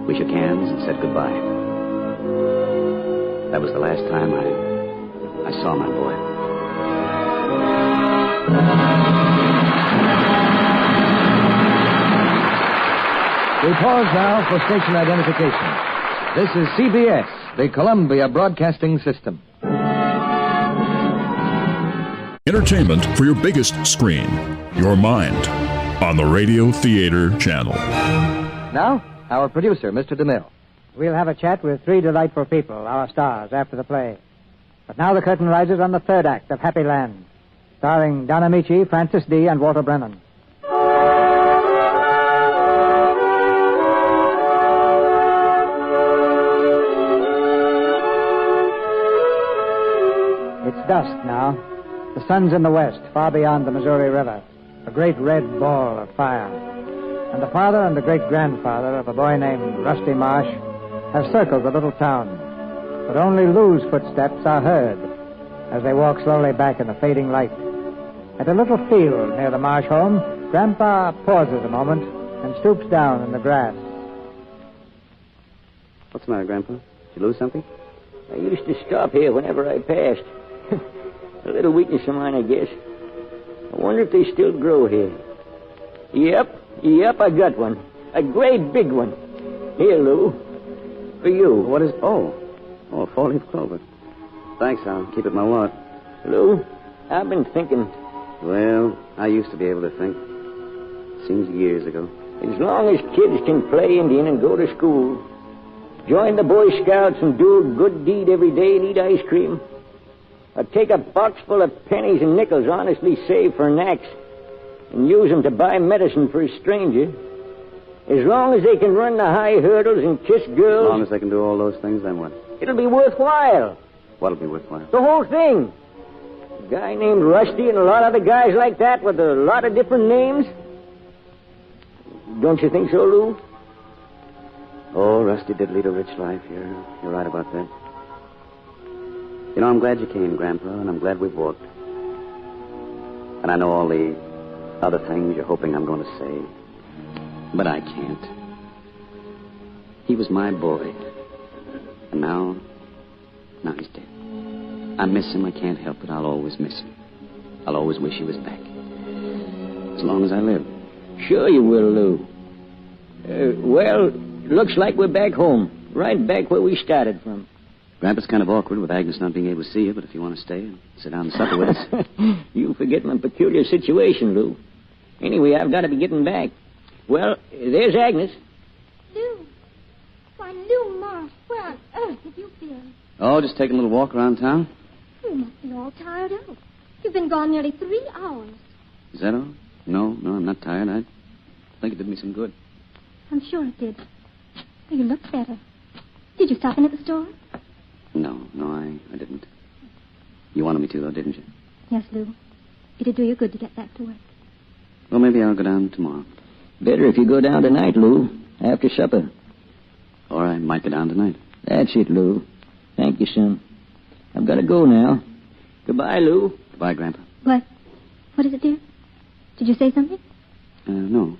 We shook hands and said goodbye. That was the last time I saw my boy. We pause now for station identification. This is CBS, the Columbia Broadcasting System. Entertainment for your biggest screen, your mind, on the Radio Theater Channel. Now, our producer, Mr. DeMille. We'll have a chat with three delightful people, our stars, after the play. But now the curtain rises on the third act of Happy Land, starring Don Amici, Francis D., and Walter Brennan. It's dusk now. The sun's in the west, far beyond the Missouri River, a great red ball of fire. And the father and the great-grandfather of a boy named Rusty Marsh have circled the little town. But only Lou's footsteps are heard as they walk slowly back in the fading light. At a little field near the Marsh home, Grandpa pauses a moment and stoops down in the grass. What's the matter, Grandpa? Did you lose something? I used to stop here whenever I passed. A little weakness of mine, I guess. I wonder if they still grow here. Yep, I got one. A great big one. Here, Lou. For you. What is... Oh, four-leaf clover. Thanks, I'll keep it in my wallet. Lou, I've been thinking. Well, I used to be able to think. Seems years ago. As long as kids can play Indian and go to school, join the Boy Scouts and do a good deed every day and eat ice cream, or take a box full of pennies and nickels honestly saved for an axe and use them to buy medicine for a stranger, as long as they can run the high hurdles and kiss girls... As long as they can do all those things, then what? It'll be worthwhile. What'll be worthwhile? The whole thing. A guy named Rusty and a lot of other guys like that with a lot of different names. Don't you think so, Lou? Oh, Rusty did lead a rich life. You're right about that. You know, I'm glad you came, Grandpa, and I'm glad we walked. And I know all the other things you're hoping I'm going to say. But I can't. He was my boy. And now he's dead. I miss him. I can't help it. I'll always miss him. I'll always wish he was back. As long as I live. Sure you will, Lou. Well, looks like we're back home. Right back where we started from. Grandpa's kind of awkward with Agnes not being able to see you, but if you want to stay and sit down and supper with us... You forget my peculiar situation, Lou. Anyway, I've got to be getting back. Well, there's Agnes. Lou. Why, Lou Marsh, where on earth have you been? Oh, just taking a little walk around town. You must be all tired out. You've been gone nearly 3 hours. Is that all? No, I'm not tired. I think it did me some good. I'm sure it did. You look better. Did you stop in at the store? No, I didn't. You wanted me to, though, didn't you? Yes, Lou. It'd do you good to get back to work. Well, maybe I'll go down tomorrow. Better if you go down tonight, Lou, after supper. Or I might go down tonight. That's it, Lou. Thank you, son. I've got to go now. Goodbye, Lou. Goodbye, Grandpa. What? What is it, dear? Did you say something? No.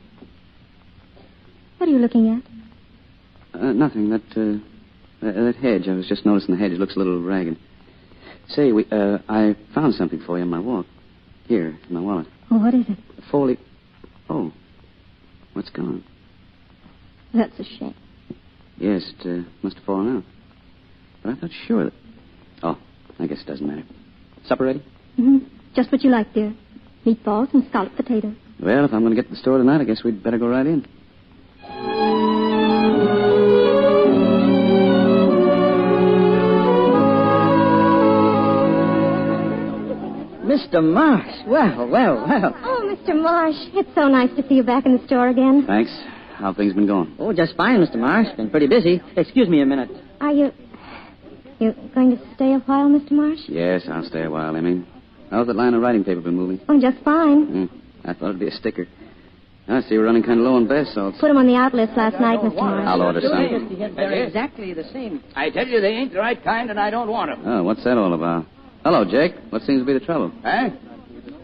What are you looking at? Nothing. That hedge. I was just noticing the hedge. It looks a little ragged. Say, I found something for you on my walk. Here, in my wallet. Oh, what is it? A four-leaf... Oh. What's gone? That's a shame. Yes, it must have fallen out. But I thought sure that... Oh, I guess it doesn't matter. Supper ready? Mm-hmm. Just what you like, dear. Meatballs and scalloped potatoes. Well, if I'm going to get to the store tonight, I guess we'd better go right in. Mr. Marsh. Well. Oh, Mr. Marsh, it's so nice to see you back in the store again. Thanks. How things been going? Oh, just fine, Mr. Marsh. Been pretty busy. Excuse me a minute. Are you going to stay a while, Mr. Marsh? Yes, I'll stay a while, Emmy. How's that line of writing paper been moving? Oh, just fine. I thought it'd be a sticker. I see you're running kind of low on bath salts. Put them on the out list last night, Mr. Marsh. I'll order some. They're exactly the same. I tell you, they ain't the right kind, and I don't want them. Oh, what's that all about? Hello, Jake. What seems to be the trouble? Huh?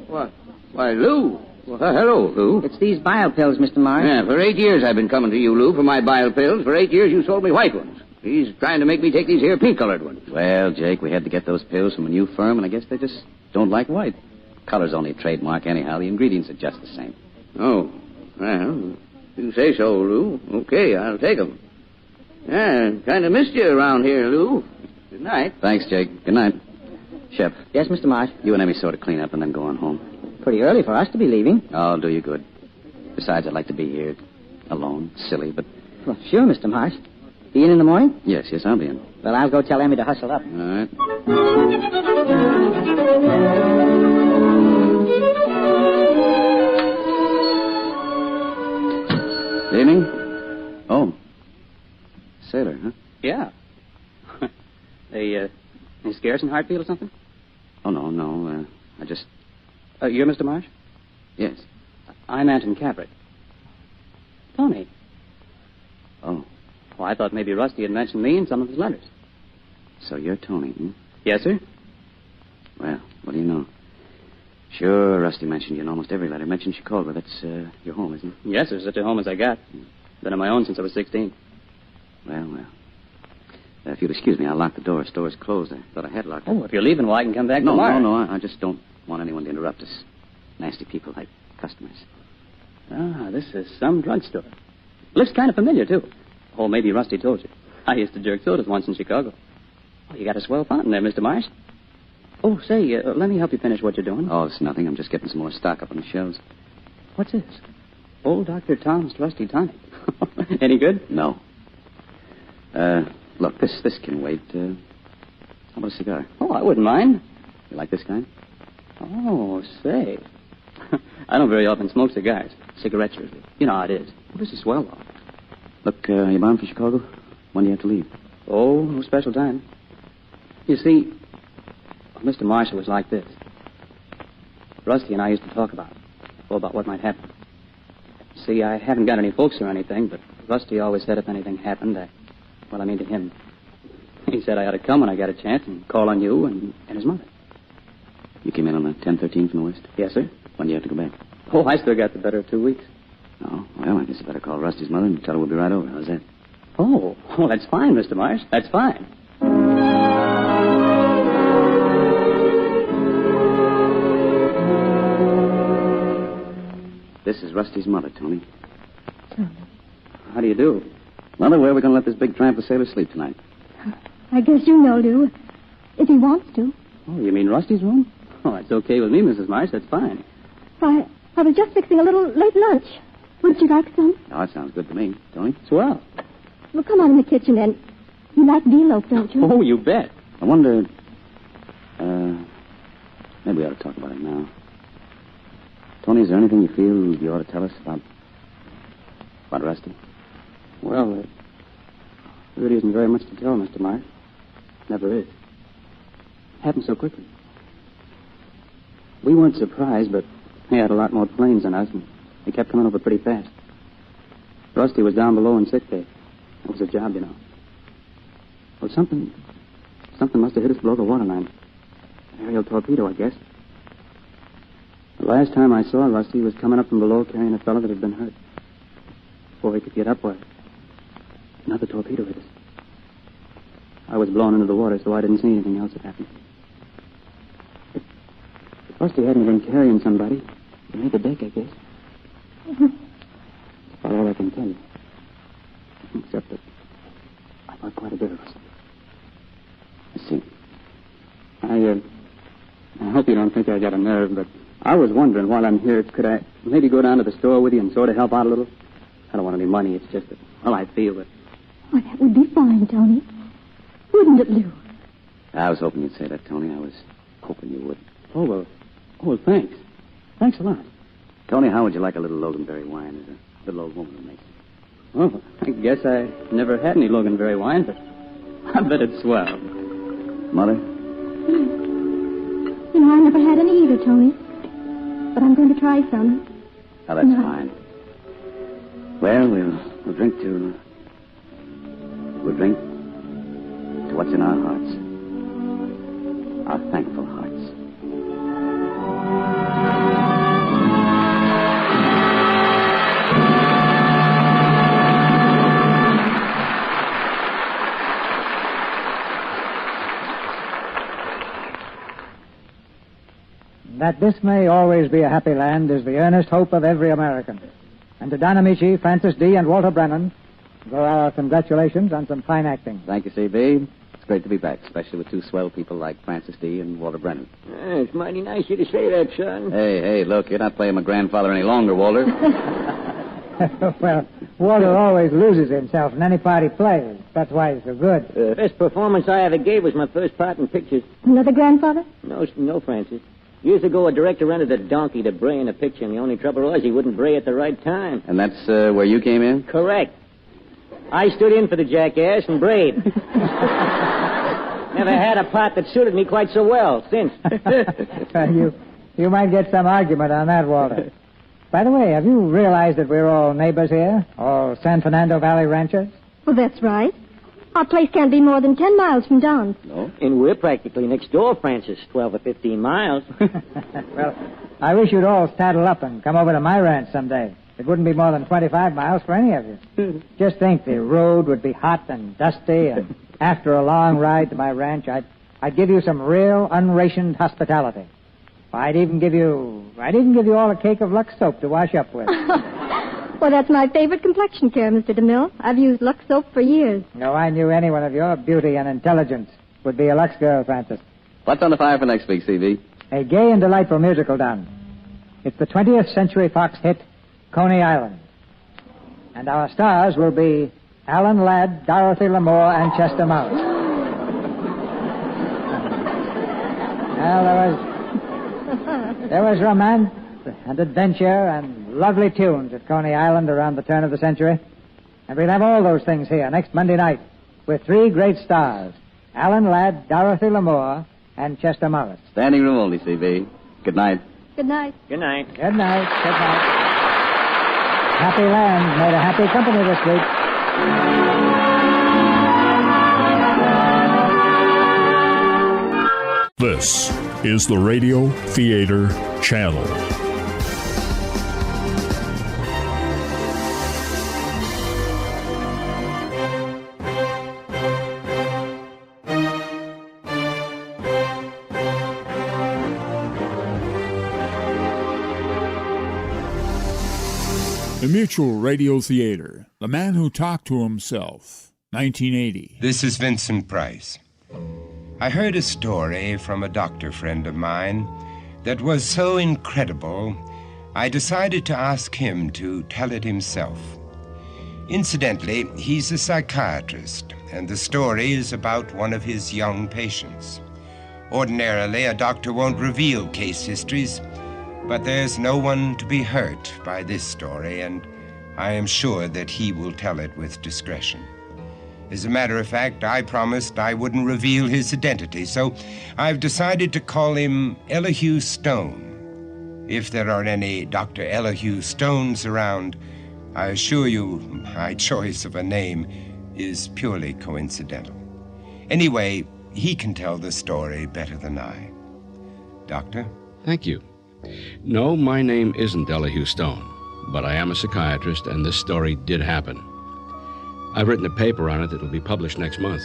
What? Why, Lou. Well, hello, Lou. It's these bile pills, Mr. Marsh. Yeah, for 8 years I've been coming to you, Lou, for my bile pills. For 8 years you sold me white ones. He's trying to make me take these here pink-colored ones. Well, Jake, we had to get those pills from a new firm, and I guess they just don't like white. Color's only a trademark anyhow. The ingredients are just the same. Oh, well, you say so, Lou. Okay, I'll take them. Yeah, kind of missed you around here, Lou. Good night. Thanks, Jake. Good night. Shep. Yes, Mr. Marsh? You and Emmy sort of clean up and then go on home. Pretty early for us to be leaving. Oh, I'll do you good. Besides, I'd like to be here alone. Silly, but... Well, sure, Mr. Marsh. Be in the morning? Yes, I'll be in. Well, I'll go tell Emmy to hustle up. All right. Evening. Oh. Sailor, huh? Yeah. Any scares in Hartfield or something? Oh, no. I just... You're Mr. Marsh? Yes. I'm Anton Capret. Tony. Oh. Oh, I thought maybe Rusty had mentioned me in some of his letters. So you're Tony, hmm? Yes, sir. Well, what do you know? Sure, Rusty mentioned you in almost every letter. Mentioned Chicago. That's your home, isn't it? Yes, sir. Such a home as I got. Been on my own since I was 16. Well. If you'll excuse me, I'll lock the door. The store's closed. I thought I had locked it. Oh, if you're leaving, well, I can come back tomorrow. No. I just don't want anyone to interrupt us. Nasty people like customers. Ah, this is some drugstore. Looks kind of familiar, too. Oh, maybe Rusty told you. I used to jerk sodas once in Chicago. Oh, you got a swell fountain there, Mr. Marsh. Oh, say, let me help you finish what you're doing. Oh, it's nothing. I'm just getting some more stock up on the shelves. What's this? Old Dr. Tom's Trusty Tonic. Any good? No. Look, this can wait. How about a cigar? Oh, I wouldn't mind. You like this kind? Oh, say. I don't very often smoke cigars. Cigarettes usually. You know how it is. Well, this is swell, though. Look, you bound for Chicago? When do you have to leave? Oh, no special time. You see, Mr. Marshall was like this. Rusty and I used to talk about what might happen. See, I haven't got any folks or anything, but Rusty always said if anything happened, to him. He said I ought to come when I got a chance and call on you and his mother. You came in on the 10:13 from the west? Yes, sir. When do you have to go back? Oh, I still got the better of 2 weeks. Oh, well, I guess you better call Rusty's mother and tell her we'll be right over. How's that? Oh, well, that's fine, Mr. Marsh. That's fine. This is Rusty's mother, Tony. How do you do? Mother, where are we going to let this big tramp of sailor sleep tonight? I guess you know, Lou. If he wants to. Oh, you mean Rusty's room? Oh, that's okay with me, Mrs. Marsh. That's fine. Why, I was just fixing a little late lunch. Wouldn't you like some? Oh, that sounds good to me. Tony? Swell. Well, come on in the kitchen, then. You like veal loaf, don't you? Oh, you bet. I wonder... maybe we ought to talk about it now. Tony, is there anything you feel you ought to tell us about Rusty? Well, there really isn't very much to tell, Mr. Marsh. Never is. Happened so quickly. We weren't surprised, but he had a lot more planes than us, and they kept coming over pretty fast. Rusty was down below in sick bay. It was a job, you know. Well, something must have hit us below the waterline. An aerial torpedo, I guess. The last time I saw Rusty, he was coming up from below carrying a fellow that had been hurt. Before he could get upward, another torpedo hit us. I was blown into the water, so I didn't see anything else that happened. If Rusty hadn't been carrying somebody, he made the deck, I guess. That's about all I can tell you. Except that I thought quite a bit of Rusty. I see. I hope you don't think I got a nerve, but I was wondering while I'm here, could I maybe go down to the store with you and sort of help out a little? I don't want any money. It's just that, well, I feel it. Oh, that would be fine, Tony. Wouldn't it, Lou? I was hoping you'd say that, Tony. I was hoping you would. Oh, well, Oh, thanks. Thanks a lot. Tony, how would you like a little Loganberry wine? There's a little old woman who makes it. Oh, I guess I never had any Loganberry wine, but I bet it's swell. Mother? You know, I never had any either, Tony. But I'm going to try some. Oh, that's fine. Well, we'll drink to what's in our hearts. Our thankful hearts. That this may always be a happy land is the earnest hope of every American. And to Don Amici, Francis D., and Walter Brennan, go our congratulations on some fine acting. Thank you, C.B. It's great to be back, especially with two swell people like Francis D. and Walter Brennan. It's mighty nice of you to say that, son. Hey, look, you're not playing my grandfather any longer, Walter. Well, Walter always loses himself in any part he plays. That's why he's so good. Best performance I ever gave was my first part in pictures. Another grandfather? No, Francis. Years ago, a director rented a donkey to bray in a picture, and the only trouble was he wouldn't bray at the right time. And that's where you came in? Correct. I stood in for the jackass and brayed. Never had a part that suited me quite so well since. You might get some argument on that, Walter. By the way, have you realized that we're all neighbors here? All San Fernando Valley ranchers? Well, that's right. Our place can't be more than 10 miles from Don's. No, and we're practically next door, Francis, 12 or 15 miles. Well, I wish you'd all saddle up and come over to my ranch someday. It wouldn't be more than 25 miles for any of you. Just think, the road would be hot and dusty, and after a long ride to my ranch, I'd give you some real unrationed hospitality. I'd even give you all a cake of Lux soap to wash up with. Well, that's my favorite complexion care, Mr. DeMille. I've used Lux soap for years. No, I knew anyone of your beauty and intelligence would be a Lux girl, Francis. What's on the fire for next week, C.V.? A gay and delightful musical, Don. It's the 20th Century Fox hit, Coney Island. And our stars will be Alan Ladd, Dorothy Lamour, and Chester Mouse. Well, there was romance and adventure and lovely tunes at Coney Island around the turn of the century. And we'll have all those things here next Monday night with three great stars, Alan Ladd, Dorothy Lamour, and Chester Morris. Standing room only, C.B. Good night. Good night. Good night. Good night. Good night. Happy Land made a happy company this week. This is the Radio Theater Channel. The Mutual Radio Theater, The Man Who Talked to Himself, 1980. This is Vincent Price. I heard a story from a doctor friend of mine that was so incredible, I decided to ask him to tell it himself. Incidentally, he's a psychiatrist, and the story is about one of his young patients. Ordinarily, a doctor won't reveal case histories, but there's no one to be hurt by this story, and I am sure that he will tell it with discretion. As a matter of fact, I promised I wouldn't reveal his identity, so I've decided to call him Elihu Stone. If there are any Dr. Elihu Stones around, I assure you my choice of a name is purely coincidental. Anyway, he can tell the story better than I. Doctor? Thank you. No, my name isn't Elihu Stone, but I am a psychiatrist, and this story did happen. I've written a paper on it that will be published next month.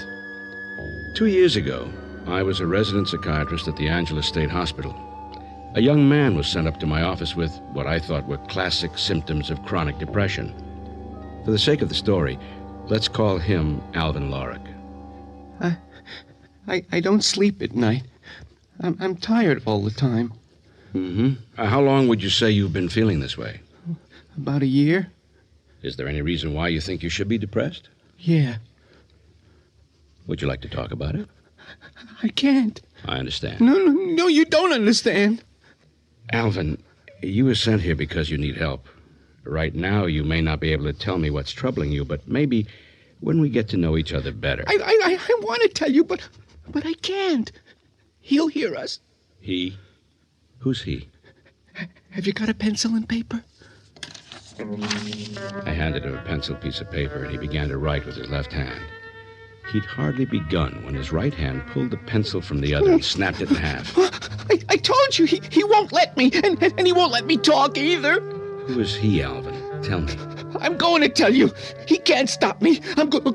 2 years ago, I was a resident psychiatrist at the Angeles State Hospital. A young man was sent up to my office with what I thought were classic symptoms of chronic depression. For the sake of the story, let's call him Alvin Lorick. I don't sleep at night. I'm tired all the time. Mm-hmm. How long would you say you've been feeling this way? About a year. Is there any reason why you think you should be depressed? Yeah. Would you like to talk about it? I can't. I understand. No, you don't understand. Alvin, you were sent here because you need help. Right now, you may not be able to tell me what's troubling you, but maybe when we get to know each other better. I want to tell you, but I can't. He'll hear us. He? Who's he? Have you got a pencil and paper? I handed him a pencil piece of paper, and he began to write with his left hand. He'd hardly begun when his right hand pulled the pencil from the other and snapped it in half. I told you, he won't let me, and he won't let me talk either. Who is he, Alvin? Tell me. I'm going to tell you. He can't stop me. I'm going.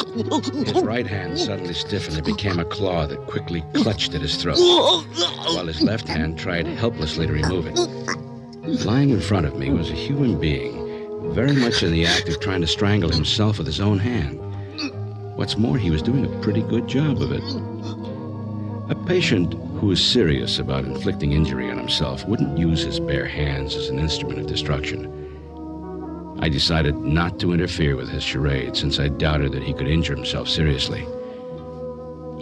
His right hand suddenly stiffened and became a claw that quickly clutched at his throat, while his left hand tried helplessly to remove it. Lying in front of me was a human being, very much in the act of trying to strangle himself with his own hand. What's more, he was doing a pretty good job of it. A patient who is serious about inflicting injury on himself wouldn't use his bare hands as an instrument of destruction. I decided not to interfere with his charade, since I doubted that he could injure himself seriously.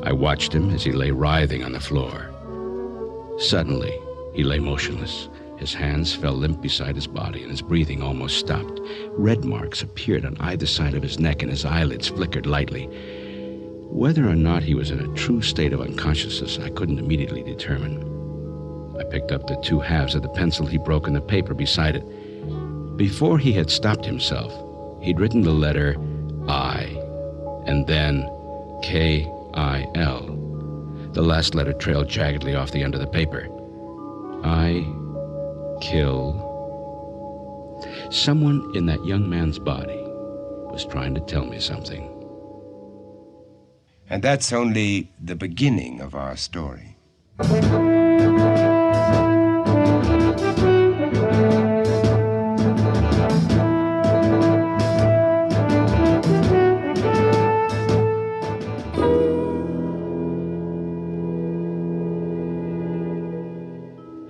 I watched him as he lay writhing on the floor. Suddenly, he lay motionless. His hands fell limp beside his body, and his breathing almost stopped. Red marks appeared on either side of his neck, and his eyelids flickered lightly. Whether or not he was in a true state of unconsciousness, I couldn't immediately determine. I picked up the two halves of the pencil he broke in the paper beside it. Before he had stopped himself, he'd written the letter I, and then K-I-L. The last letter trailed jaggedly off the end of the paper. I kill. Someone in that young man's body was trying to tell me something. And that's only the beginning of our story.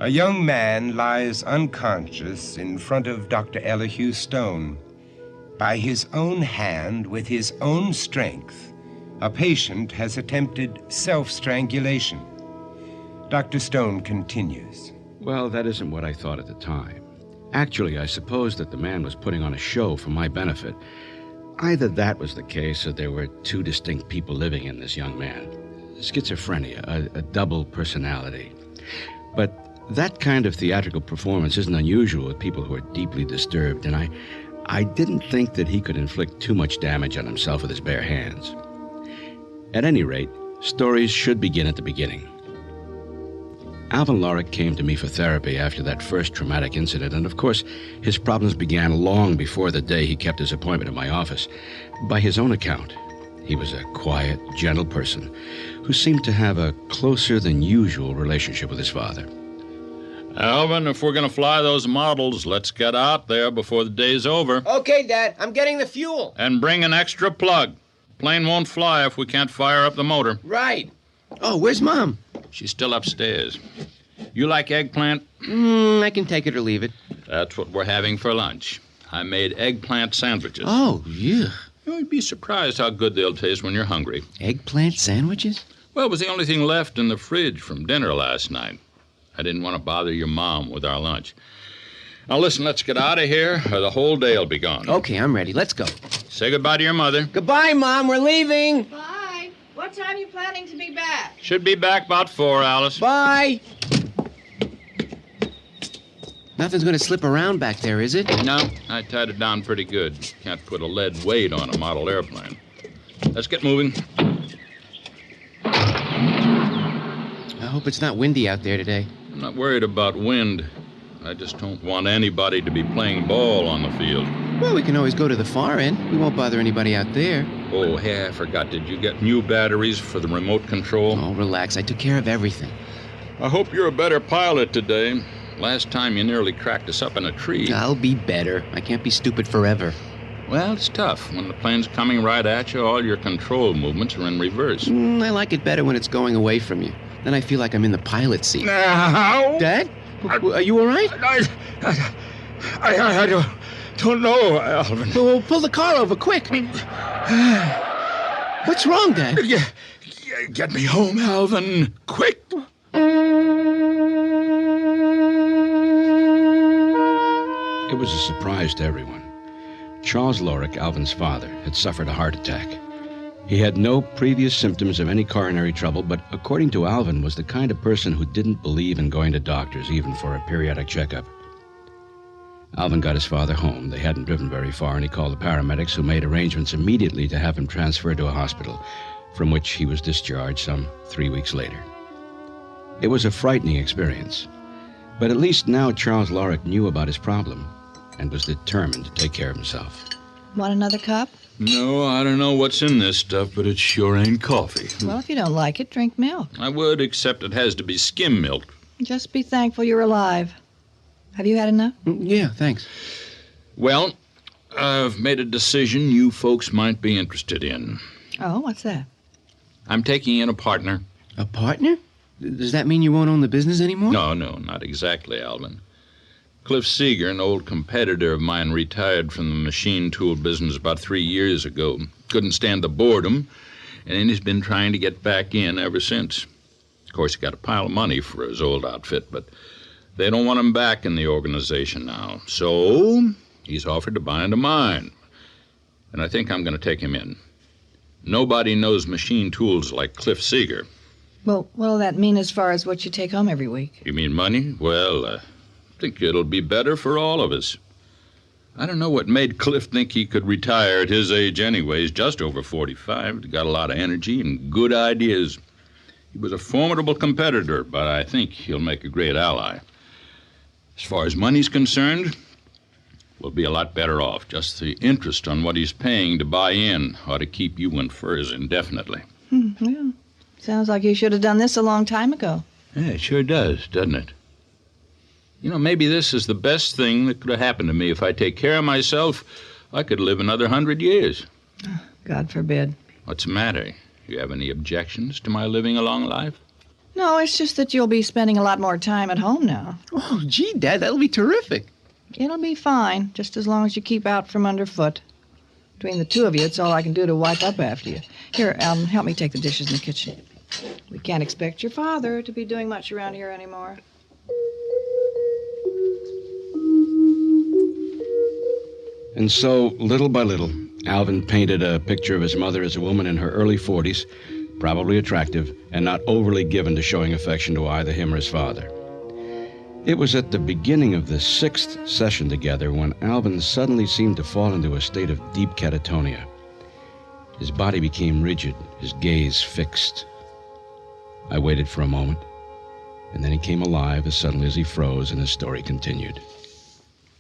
A young man lies unconscious in front of Dr. Elihu Stone. By his own hand, with his own strength, a patient has attempted self-strangulation. Dr. Stone continues. Well, that isn't what I thought at the time. Actually, I supposed that the man was putting on a show for my benefit. Either that was the case, or there were two distinct people living in this young man. Schizophrenia, a double personality. But that kind of theatrical performance isn't unusual with people who are deeply disturbed, and I didn't think that he could inflict too much damage on himself with his bare hands. At any rate, stories should begin at the beginning. Alvin Lorac came to me for therapy after that first traumatic incident, and of course, his problems began long before the day he kept his appointment at my office. By his own account, he was a quiet, gentle person who seemed to have a closer than usual relationship with his father. Alvin, if we're going to fly those models, let's get out there before the day's over. Okay, Dad. I'm getting the fuel. And bring an extra plug. Plane won't fly if we can't fire up the motor. Right. Oh, where's Mom? She's still upstairs. You like eggplant? I can take it or leave it. That's what we're having for lunch. I made eggplant sandwiches. Oh, yeah. You'd be surprised how good they'll taste when you're hungry. Eggplant sandwiches? Well, it was the only thing left in the fridge from dinner last night. I didn't want to bother your mom with our lunch. Now, listen, let's get out of here, or the whole day will be gone. Okay, I'm ready. Let's go. Say goodbye to your mother. Goodbye, Mom. We're leaving. Bye. What time are you planning to be back? Should be back about 4, Alice. Bye. Nothing's going to slip around back there, is it? No, I tied it down pretty good. Can't put a lead weight on a model airplane. Let's get moving. I hope it's not windy out there today. I'm not worried about wind. I just don't want anybody to be playing ball on the field. Well, we can always go to the far end. We won't bother anybody out there. Oh, hey, I forgot. Did you get new batteries for the remote control? Oh, relax. I took care of everything. I hope you're a better pilot today. Last time you nearly cracked us up in a tree. I'll be better. I can't be stupid forever. Well, it's tough. When the plane's coming right at you, all your control movements are in reverse. I like it better when it's going away from you. Then I feel like I'm in the pilot seat. Now? Dad? Are you all right? I don't know, Alvin. Well, pull the car over, quick. What's wrong, Dad? Get me home, Alvin. Quick. It was a surprise to everyone. Charles Lorick, Alvin's father, had suffered a heart attack. He had no previous symptoms of any coronary trouble, but according to Alvin, was the kind of person who didn't believe in going to doctors, even for a periodic checkup. Alvin got his father home. They hadn't driven very far, and he called the paramedics, who made arrangements immediately to have him transferred to a hospital, from which he was discharged some 3 weeks later. It was a frightening experience, but at least now Charles Lorick knew about his problem and was determined to take care of himself. Want another cup? No, I don't know what's in this stuff, but it sure ain't coffee. Well, if you don't like it, drink milk. I would, except it has to be skim milk. Just be thankful you're alive. Have you had enough? Yeah, thanks. Well, I've made a decision you folks might be interested in. Oh, what's that? I'm taking in a partner. A partner? Does that mean you won't own the business anymore? No, not exactly, Alvin. Cliff Seeger, an old competitor of mine, retired from the machine tool business about 3 years ago. Couldn't stand the boredom, and he's been trying to get back in ever since. Of course, he got a pile of money for his old outfit, but they don't want him back in the organization now. So he's offered to buy into mine, and I think I'm going to take him in. Nobody knows machine tools like Cliff Seeger. Well, what'll that mean as far as what you take home every week? You mean money? Well, I think it'll be better for all of us. I don't know what made Cliff think he could retire at his age anyways, just over 45. He's got a lot of energy and good ideas. He was a formidable competitor, but I think he'll make a great ally. As far as money's concerned, we'll be a lot better off. Just the interest on what he's paying to buy in ought to keep you in furs indefinitely. Yeah. Sounds like you should have done this a long time ago. Yeah, it sure does, doesn't it? You know, maybe this is the best thing that could have happened to me. If I take care of myself, I could live another 100 years. God forbid. What's the matter? You have any objections to my living a long life? No, it's just that you'll be spending a lot more time at home now. Oh, gee, Dad, that'll be terrific. It'll be fine, just as long as you keep out from underfoot. Between the two of you, it's all I can do to wipe up after you. Here, Alvin, help me take the dishes in the kitchen. We can't expect your father to be doing much around here anymore. And so, little by little, Alvin painted a picture of his mother as a woman in her early 40s, probably attractive, and not overly given to showing affection to either him or his father. It was at the beginning of the 6th session together when Alvin suddenly seemed to fall into a state of deep catatonia. His body became rigid, his gaze fixed. I waited for a moment, and then he came alive as suddenly as he froze, and his story continued.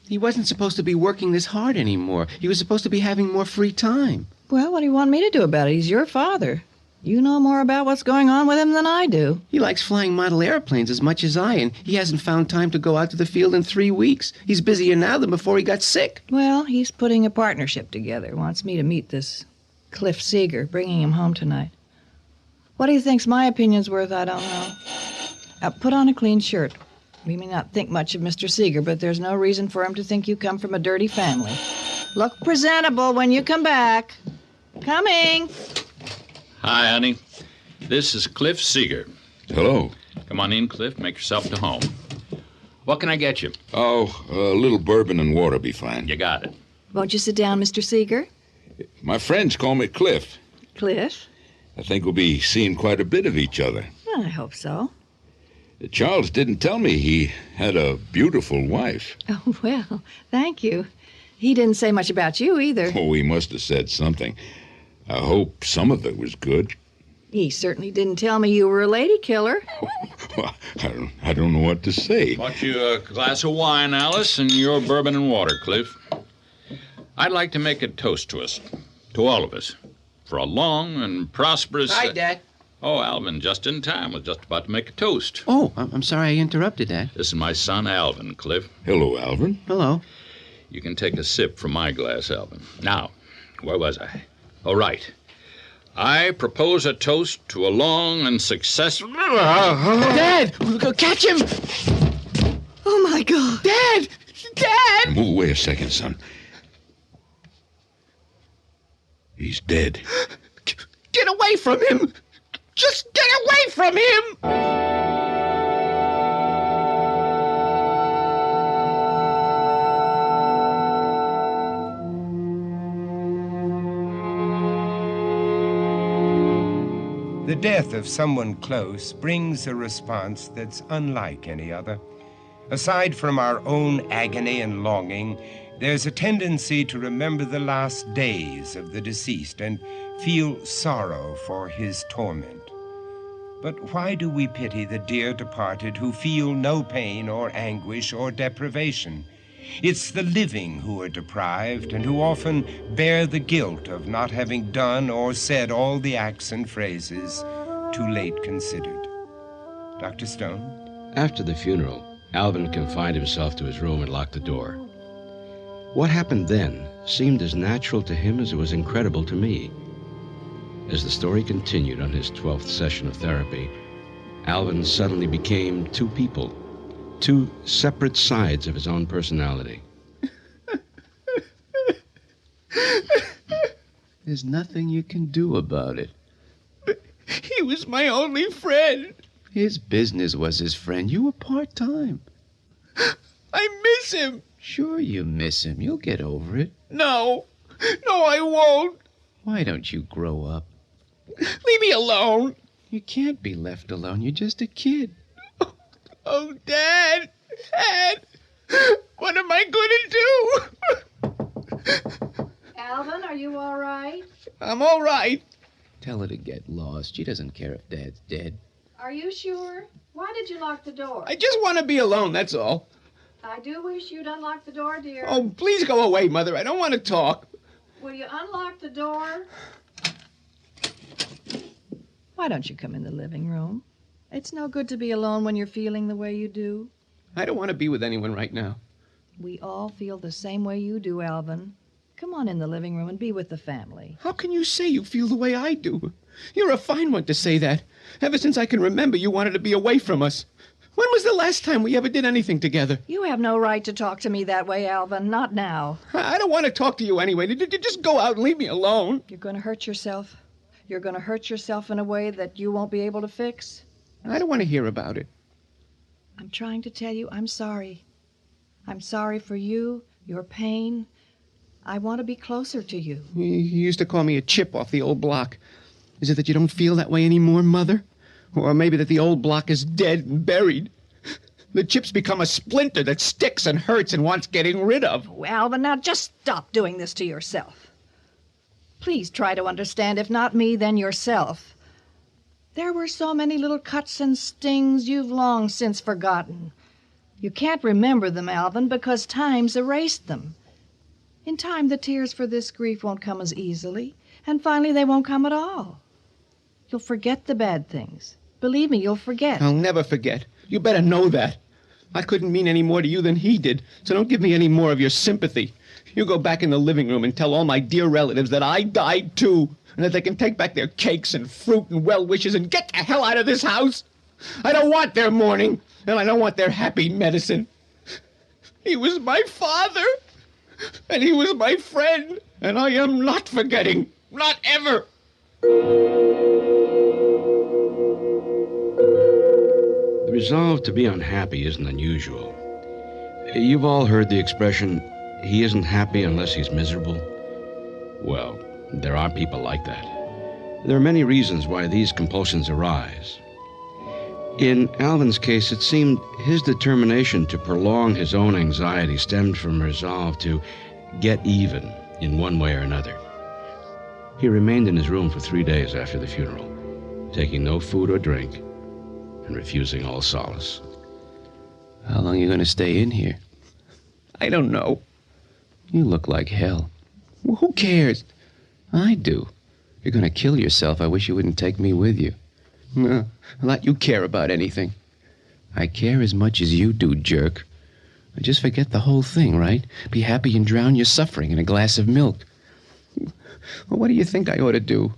He wasn't supposed to be working this hard anymore. He was supposed to be having more free time. Well, what do you want me to do about it? He's your father. You know more about what's going on with him than I do. He likes flying model airplanes as much as I, and he hasn't found time to go out to the field in 3 weeks. He's busier now than before he got sick. Well, he's putting a partnership together. Wants me to meet this Cliff Seeger, bringing him home tonight. What he thinks my opinion's worth, I don't know. Put on a clean shirt. We may not think much of Mr. Seeger, but there's no reason for him to think you come from a dirty family. Look presentable when you come back. Coming. Hi, honey. This is Cliff Seeger. Hello. Come on in, Cliff. Make yourself to home. What can I get you? Oh, a little bourbon and water be fine. You got it. Won't you sit down, Mr. Seeger? My friends call me Cliff. Cliff? I think we'll be seeing quite a bit of each other. I hope so. Charles didn't tell me he had a beautiful wife. Oh, well, thank you. He didn't say much about you either. Oh, he must have said something. I hope some of it was good. He certainly didn't tell me you were a lady killer. I don't know what to say. Bought you a glass of wine, Alice, and your bourbon and water, Cliff. I'd like to make a toast to us, to all of us, for a long and prosperous... Hi, Dad. Oh, Alvin, just in time. Was just about to make a toast. Oh, I'm sorry I interrupted, Dad. This is my son, Alvin, Cliff. Hello, Alvin. Hello. You can take a sip from my glass, Alvin. Now, where was I? Oh, right. I propose a toast to a long and successful... Dad! Catch him! Oh, my God. Dad! Dad! Move away a second, son. He's dead. Get away from him! Just get away from him! The death of someone close brings a response that's unlike any other. Aside from our own agony and longing, there's a tendency to remember the last days of the deceased and feel sorrow for his torment. But why do we pity the dear departed who feel no pain or anguish or deprivation? It's the living who are deprived and who often bear the guilt of not having done or said all the acts and phrases too late considered. Dr. Stone? After the funeral, Alvin confined himself to his room and locked the door. What happened then seemed as natural to him as it was incredible to me. As the story continued on his 12th session of therapy, Alvin suddenly became two people, two separate sides of his own personality. There's nothing you can do about it. He was my only friend. His business was his friend. You were part-time. I miss him. Sure you miss him. You'll get over it. No, I won't. Why don't you grow up? Leave me alone. You can't be left alone. You're just a kid. Oh, Dad, what am I going to do? Alvin, are you all right? I'm all right. Tell her to get lost. She doesn't care if Dad's dead. Are you sure? Why did you lock the door? I just want to be alone, that's all. I do wish you'd unlock the door, dear. Oh, please go away, Mother. I don't want to talk. Will you unlock the door? Why don't you come in the living room? It's no good to be alone when you're feeling the way you do. I don't want to be with anyone right now. We all feel the same way you do, Alvin. Come on in the living room and be with the family. How can you say you feel the way I do? You're a fine one to say that. Ever since I can remember, you wanted to be away from us. When was the last time we ever did anything together? You have no right to talk to me that way, Alvin. Not now. I don't want to talk to you anyway. Just go out and leave me alone. You're going to hurt yourself. You're going to hurt yourself in a way that you won't be able to fix. I don't want to hear about it. I'm trying to tell you I'm sorry. I'm sorry for you, your pain. I want to be closer to you. You used to call me a chip off the old block. Is it that you don't feel that way anymore, Mother? Or maybe that the old block is dead and buried? The chip's become a splinter that sticks and hurts and wants getting rid of. Oh, Alvin, now just stop doing this to yourself. Please try to understand, if not me, then yourself. There were so many little cuts and stings you've long since forgotten. You can't remember them, Alvin, because time's erased them. In time, the tears for this grief won't come as easily, and finally they won't come at all. You'll forget the bad things. Believe me, you'll forget. I'll never forget. You better know that. I couldn't mean any more to you than he did, so don't give me any more of your sympathy. You go back in the living room and tell all my dear relatives that I died too, and that they can take back their cakes and fruit and well wishes and get the hell out of this house. I don't want their mourning, and I don't want their happy medicine. He was my father, and he was my friend, and I am not forgetting. Not ever. The resolve to be unhappy isn't unusual. You've all heard the expression, he isn't happy unless he's miserable. Well, there are people like that. There are many reasons why these compulsions arise. In Alvin's case, it seemed his determination to prolong his own anxiety stemmed from a resolve to get even in one way or another. He remained in his room for 3 days after the funeral, taking no food or drink and refusing all solace. How long are you going to stay in here? I don't know. You look like hell. Well, who cares? I do. You're going to kill yourself. I wish you wouldn't take me with you. No, not you care about anything. I care as much as you do, jerk. Just forget the whole thing, right? Be happy and drown your suffering in a glass of milk. Well, what do you think I ought to do?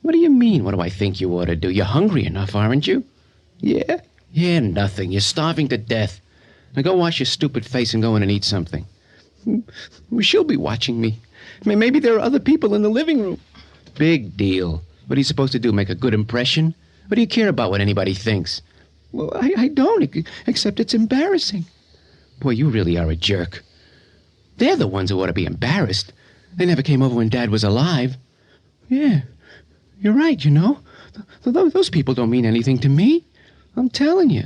What do you mean, what do I think you ought to do? You're hungry enough, aren't you? Yeah? Yeah, nothing. You're starving to death. Now go wash your stupid face and go in and eat something. Well, she'll be watching me. Maybe there are other people in the living room. Big deal. What are you supposed to do, make a good impression? What do you care about what anybody thinks? Well, I don't, except it's embarrassing. Boy, you really are a jerk. They're the ones who ought to be embarrassed. They never came over when Dad was alive. Yeah, you're right, you know. Those people don't mean anything to me. I'm telling you.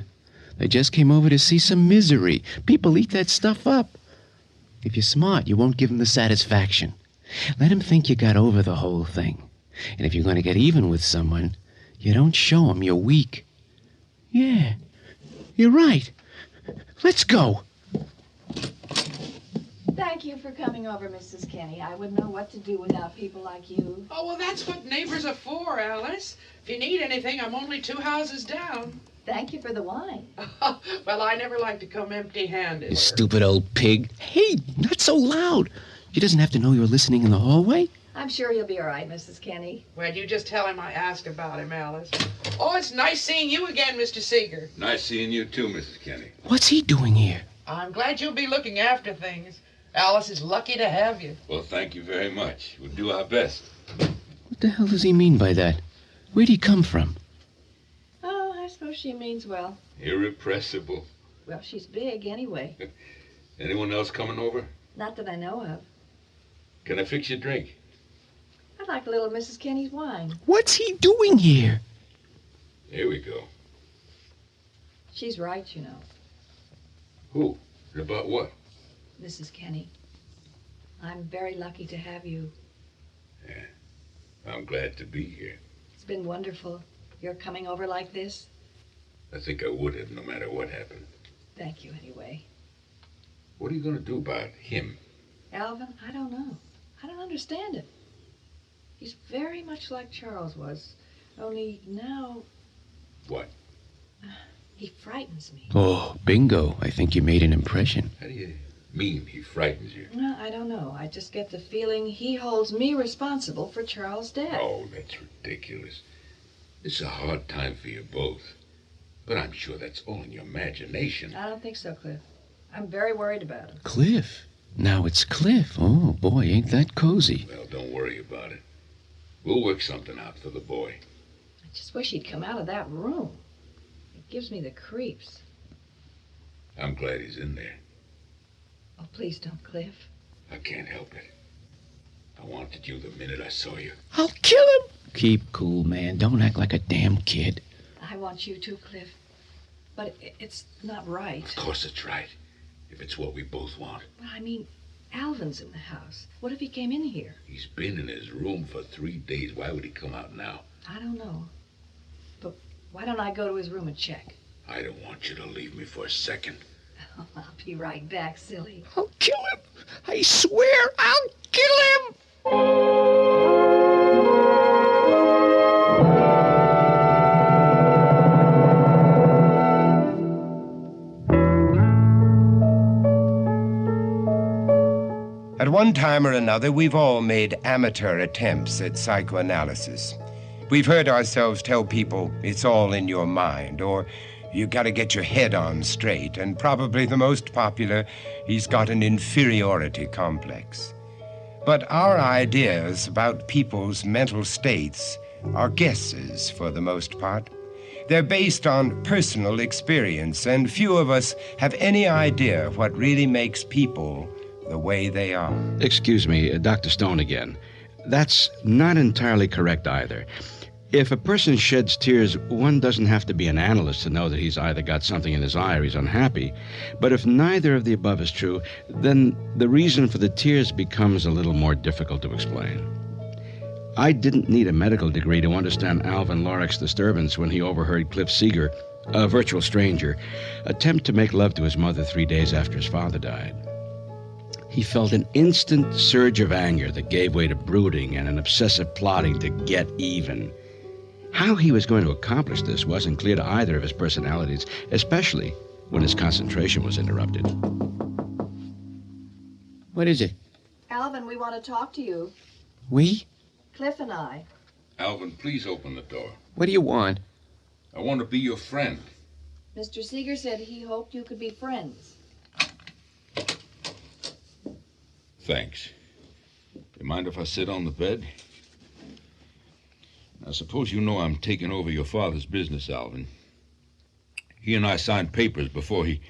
They just came over to see some misery. People eat that stuff up. If you're smart, you won't give them the satisfaction. Let them think you got over the whole thing. And if you're going to get even with someone, you don't show them you're weak. Yeah, you're right. Let's go. Thank you for coming over, Mrs. Kenny. I wouldn't know what to do without people like you. Oh, well, that's what neighbors are for, Alice. If you need anything, I'm only 2 houses down. Thank you for the wine. Well, I never like to come empty-handed. You stupid old pig. Hey, not so loud. She doesn't have to know you're listening in the hallway. I'm sure you'll be all right, Mrs. Kenny. Well, you just tell him I asked about him, Alice. Oh, it's nice seeing you again, Mr. Seeger. Nice seeing you too, Mrs. Kenny. What's he doing here? I'm glad you'll be looking after things. Alice is lucky to have you. Well, thank you very much. We'll do our best. What the hell does he mean by that? Where'd he come from? Oh, I suppose she means well. Irrepressible. Well, she's big anyway. Anyone else coming over? Not that I know of. Can I fix you a drink? I'd like a little Mrs. Kenny's wine. What's he doing here? Here we go. She's right, you know. Who? And about what? Mrs. Kenny. I'm very lucky to have you. Yeah, I'm glad to be here. It's been wonderful. You're coming over like this. I think I would have no matter what happened. Thank you anyway. What are you going to do about him? Alvin, I don't know. I don't understand it. He's very much like Charles was. Only now... What? He frightens me. Oh, bingo. I think you made an impression. How do you mean he frightens you? Well, I don't know. I just get the feeling he holds me responsible for Charles' death. Oh, that's ridiculous. It's a hard time for you both. But I'm sure that's all in your imagination. I don't think so, Cliff. I'm very worried about him. Cliff? Now it's Cliff. Oh, boy, ain't that cozy. Well, don't worry about it. We'll work something out for the boy. I just wish he'd come out of that room. It gives me the creeps. I'm glad he's in there. Oh, please don't, Cliff. I can't help it. I wanted you the minute I saw you. I'll kill him. Keep cool, man. Don't act like a damn kid. I want you to, Cliff. But it's not right. Of course it's right. If it's what we both want. Well, I mean, Alvin's in the house. What if he came in here? He's been in his room for 3 days. Why would he come out now? I don't know. But why don't I go to his room and check? I don't want you to leave me for a second. Oh, I'll be right back, silly. I'll kill him. I swear I'll kill him. At one time or another, we've all made amateur attempts at psychoanalysis. We've heard ourselves tell people it's all in your mind, or you gotta get your head on straight, and probably the most popular, he's got an inferiority complex. But our ideas about people's mental states are guesses for the most part. They're based on personal experience, and few of us have any idea what really makes people the way they are. Excuse me, Dr. Stone again. That's not entirely correct either. If a person sheds tears, one doesn't have to be an analyst to know that he's either got something in his eye or he's unhappy. But if neither of the above is true, then the reason for the tears becomes a little more difficult to explain. I didn't need a medical degree to understand Alvin Lorrick's disturbance when he overheard Cliff Seeger, a virtual stranger, attempt to make love to his mother 3 days after his father died. He felt an instant surge of anger that gave way to brooding and an obsessive plotting to get even. How he was going to accomplish this wasn't clear to either of his personalities, especially when his concentration was interrupted. What is it? Alvin, we want to talk to you. We? Cliff and I. Alvin, please open the door. What do you want? I want to be your friend. Mr. Seeger said he hoped you could be friends. Thanks. You mind if I sit on the bed? I suppose you know I'm taking over your father's business, Alvin. He and I signed papers before he...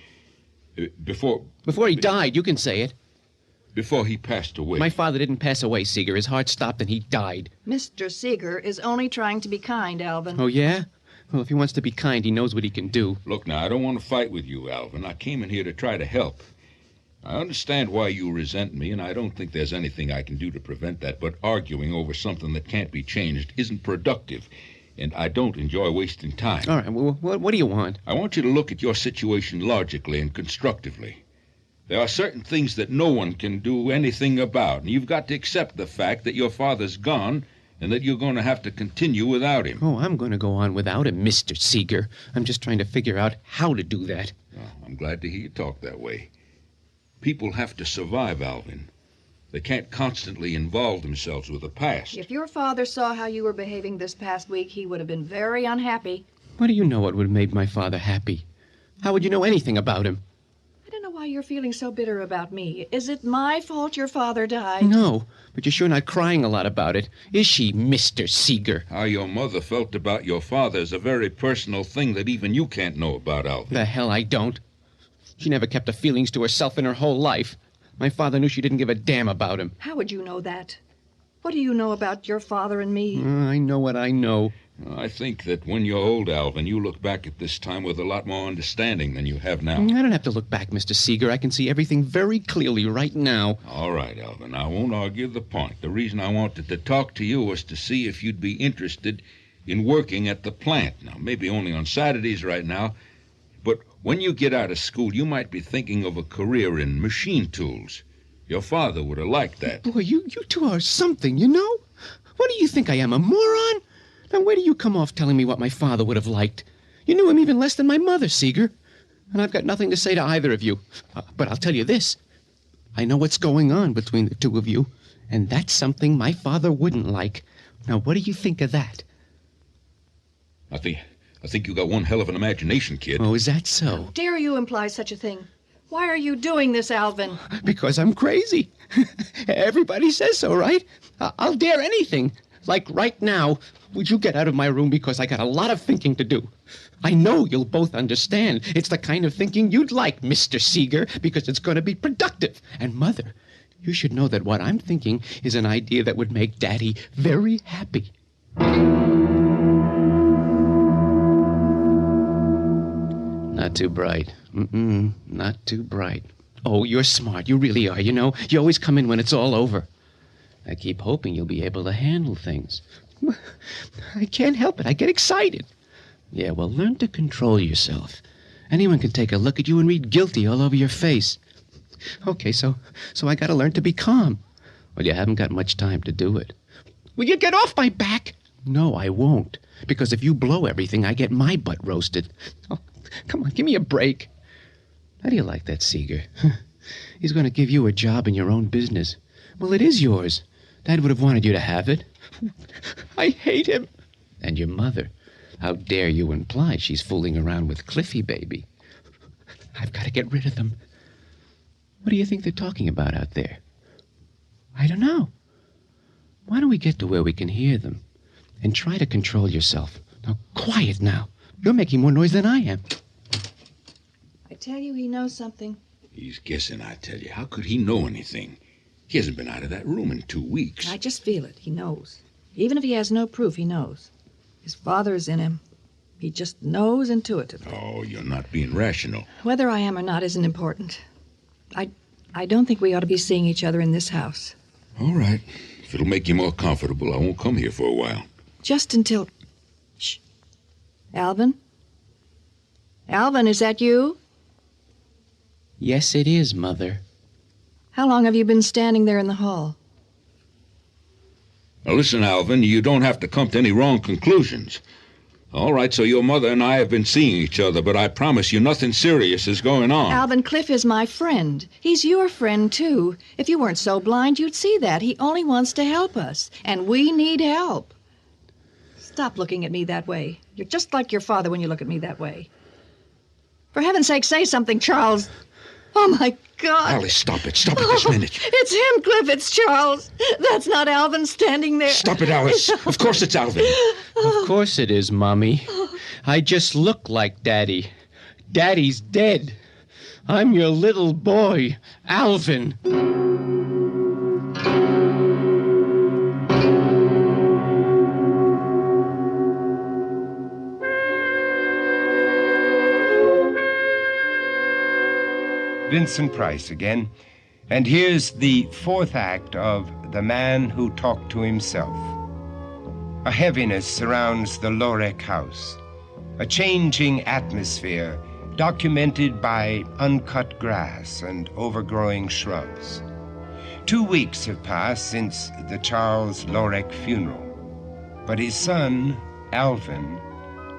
Before he died, you can say it. before he passed away. My father didn't pass away, Seeger. His heart stopped and he died. Mr. Seeger is only trying to be kind, Alvin. Oh, yeah? Well, if he wants to be kind, he knows what he can do. Look, now, I don't want to fight with you, Alvin. I came in here to try to help. I understand why you resent me, and I don't think there's anything I can do to prevent that, but arguing over something that can't be changed isn't productive, and I don't enjoy wasting time. All right, well, what do you want? I want you to look at your situation logically and constructively. There are certain things that no one can do anything about, and you've got to accept the fact that your father's gone and that you're going to have to continue without him. Oh, I'm going to go on without him, Mr. Seeger. I'm just trying to figure out how to do that. Oh, I'm glad to hear you talk that way. People have to survive, Alvin. They can't constantly involve themselves with the past. If your father saw how you were behaving this past week, he would have been very unhappy. What do you know what would have made my father happy? How would you know anything about him? I don't know why you're feeling so bitter about me. Is it my fault your father died? No, but you're sure not crying a lot about it, is she, Mr. Seeger? How your mother felt about your father is a very personal thing that even you can't know about, Alvin. The hell I don't. She never kept her feelings to herself in her whole life. My father knew she didn't give a damn about him. How would you know that? What do you know about your father and me? I know what I know. I think that when you're old, Alvin, you look back at this time with a lot more understanding than you have now. I don't have to look back, Mr. Seeger. I can see everything very clearly right now. All right, Alvin. I won't argue the point. The reason I wanted to talk to you was to see if you'd be interested in working at the plant. Now, maybe only on Saturdays right now, but when you get out of school, you might be thinking of a career in machine tools. Your father would have liked that. Boy, you two are something, you know? What do you think I am, a moron? Now, where do you come off telling me what my father would have liked? You knew him even less than my mother, Seeger. And I've got nothing to say to either of you. But I'll tell you this. I know what's going on between the two of you, and that's something my father wouldn't like. Now, what do you think of that? I think you got one hell of an imagination, kid. Oh, is that so? How dare you imply such a thing? Why are you doing this, Alvin? Because I'm crazy. Everybody says so, right? I'll dare anything. Like right now, would you get out of my room because I got a lot of thinking to do? I know you'll both understand. It's the kind of thinking you'd like, Mr. Seeger, because it's going to be productive. And, Mother, you should know that what I'm thinking is an idea that would make Daddy very happy. Not too bright. Not too bright. Oh, you're smart. You really are, you know. You always come in when it's all over. I keep hoping you'll be able to handle things. I can't help it. I get excited. Yeah, well, learn to control yourself. Anyone can take a look at you and read guilty all over your face. Okay, so I gotta learn to be calm. Well, you haven't got much time to do it. Will you get off my back? No, I won't. Because if you blow everything, I get my butt roasted. Oh, come on, give me a break. How do you like that, Seeger? He's going to give you a job in your own business. Well, it is yours. Dad would have wanted you to have it. I hate him. And your mother. How dare you imply she's fooling around with Cliffy, baby? I've got to get rid of them. What do you think they're talking about out there? I don't know. Why don't we get to where we can hear them? And try to control yourself. Now, quiet now. You're making more noise than I am. I tell you, he knows something. He's guessing, I tell you. How could he know anything? He hasn't been out of that room in 2 weeks. I just feel it. He knows. Even if he has no proof, he knows. His father is in him. He just knows intuitively. Oh, you're not being rational. Whether I am or not isn't important. I don't think we ought to be seeing each other in this house. All right. If it'll make you more comfortable, I won't come here for a while. Just until... Shh. Alvin? Alvin, is that you? Yes, it is, Mother. How long have you been standing there in the hall? Now listen, Alvin, you don't have to come to any wrong conclusions. All right, so your mother and I have been seeing each other, but I promise you nothing serious is going on. Alvin, Cliff is my friend. He's your friend, too. If you weren't so blind, you'd see that. He only wants to help us, and we need help. Stop looking at me that way. You're just like your father when you look at me that way. For heaven's sake, say something, Charles. Oh, my God. Alice, stop it. Stop it this minute. It's him, Cliff. It's Charles. That's not Alvin standing there. Stop it, Alice. Of course it's Alvin. Of course it is, Mommy. I just look like Daddy. Daddy's dead. I'm your little boy, Alvin. Vincent Price again. And here's the fourth act of The Man Who Talked to Himself. A heaviness surrounds the Lorek house, a changing atmosphere documented by uncut grass and overgrowing shrubs. 2 weeks have passed since the Charles Lorek funeral, but his son, Alvin,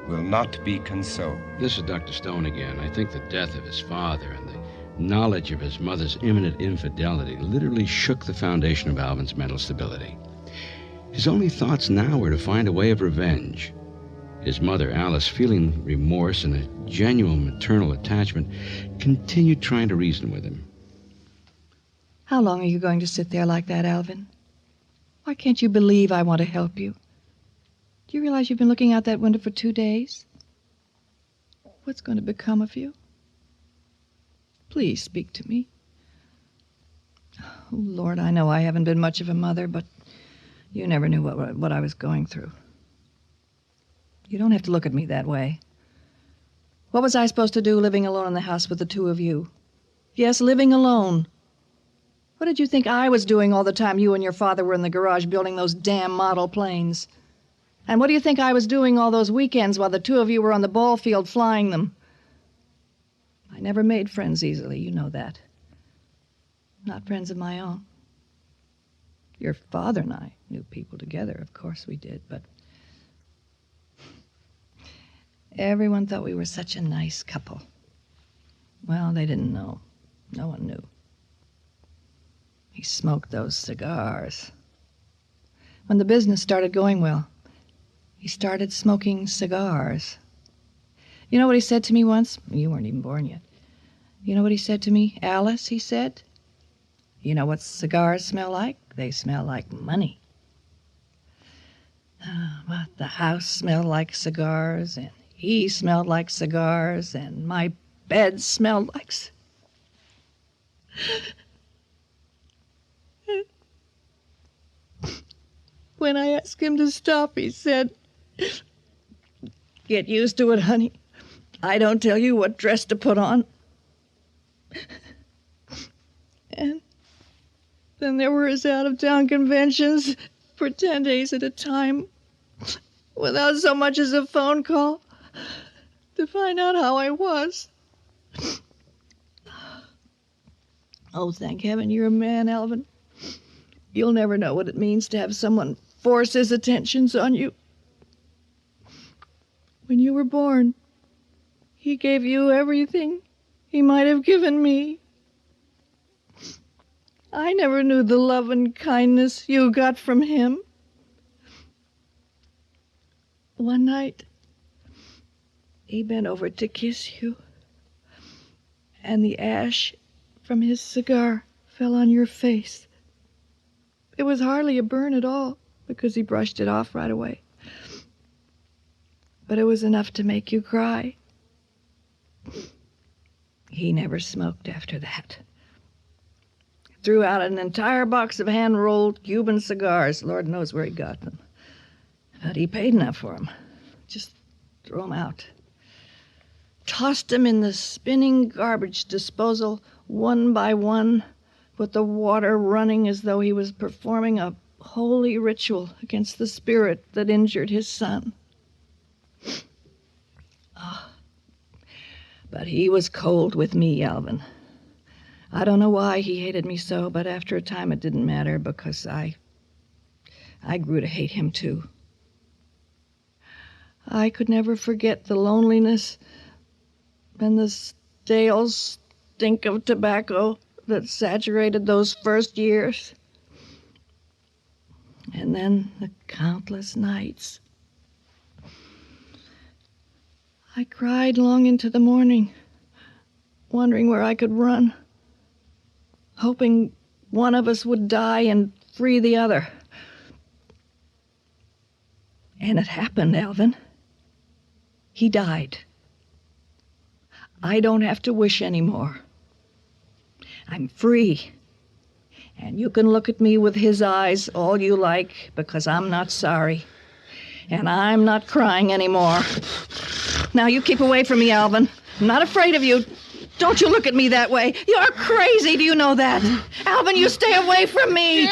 will not be consoled. This is Dr. Stone again. I think the death of his father and the knowledge of his mother's imminent infidelity literally shook the foundation of Alvin's mental stability. His only thoughts now were to find a way of revenge. His mother, Alice, feeling remorse and a genuine maternal attachment, continued trying to reason with him. How long are you going to sit there like that, Alvin? Why can't you believe I want to help you? Do you realize you've been looking out that window for 2 days? What's going to become of you? Please speak to me. Oh, Lord, I know I haven't been much of a mother, but you never knew what I was going through. You don't have to look at me that way. What was I supposed to do living alone in the house with the two of you? Yes, living alone. What did you think I was doing all the time you and your father were in the garage building those damn model planes? And what do you think I was doing all those weekends while the two of you were on the ball field flying them? I never made friends easily, you know that. Not friends of my own. Your father and I knew people together, of course we did, but everyone thought we were such a nice couple. Well, they didn't know. No one knew. He smoked those cigars. When the business started going well, he started smoking cigars. You know what he said to me once? You weren't even born yet. You know what he said to me? Alice, he said, you know what cigars smell like? They smell like money. But the house smelled like cigars, and he smelled like cigars, and my bed smelled like When I asked him to stop, he said, "Get used to it, honey. I don't tell you what dress to put on." And then there were his out-of-town conventions for 10 days at a time without so much as a phone call to find out how I was. Oh, thank heaven you're a man, Alvin. You'll never know what it means to have someone force his attentions on you. When you were born, he gave you everything he might have given me. I never knew the love and kindness you got from him. One night, he bent over to kiss you, and the ash from his cigar fell on your face. It was hardly a burn at all, because he brushed it off right away. But it was enough to make you cry. He never smoked after that. Threw out an entire box of hand-rolled Cuban cigars. Lord knows where he got them. But he paid enough for them. Just threw them out. Tossed them in the spinning garbage disposal one by one, with the water running as though he was performing a holy ritual against the spirit that injured his son. Oh, but he was cold with me, Alvin. I don't know why he hated me so, but after a time it didn't matter, because I grew to hate him too. I could never forget the loneliness and the stale stink of tobacco that saturated those first years. And then the countless nights. I cried long into the morning, wondering where I could run, hoping one of us would die and free the other. And it happened, Alvin. He died. I don't have to wish anymore. I'm free. And you can look at me with his eyes all you like, because I'm not sorry. And I'm not crying anymore. Now you keep away from me, Alvin. I'm not afraid of you. Don't you look at me that way. You're crazy, do you know that? Alvin, you stay away from me.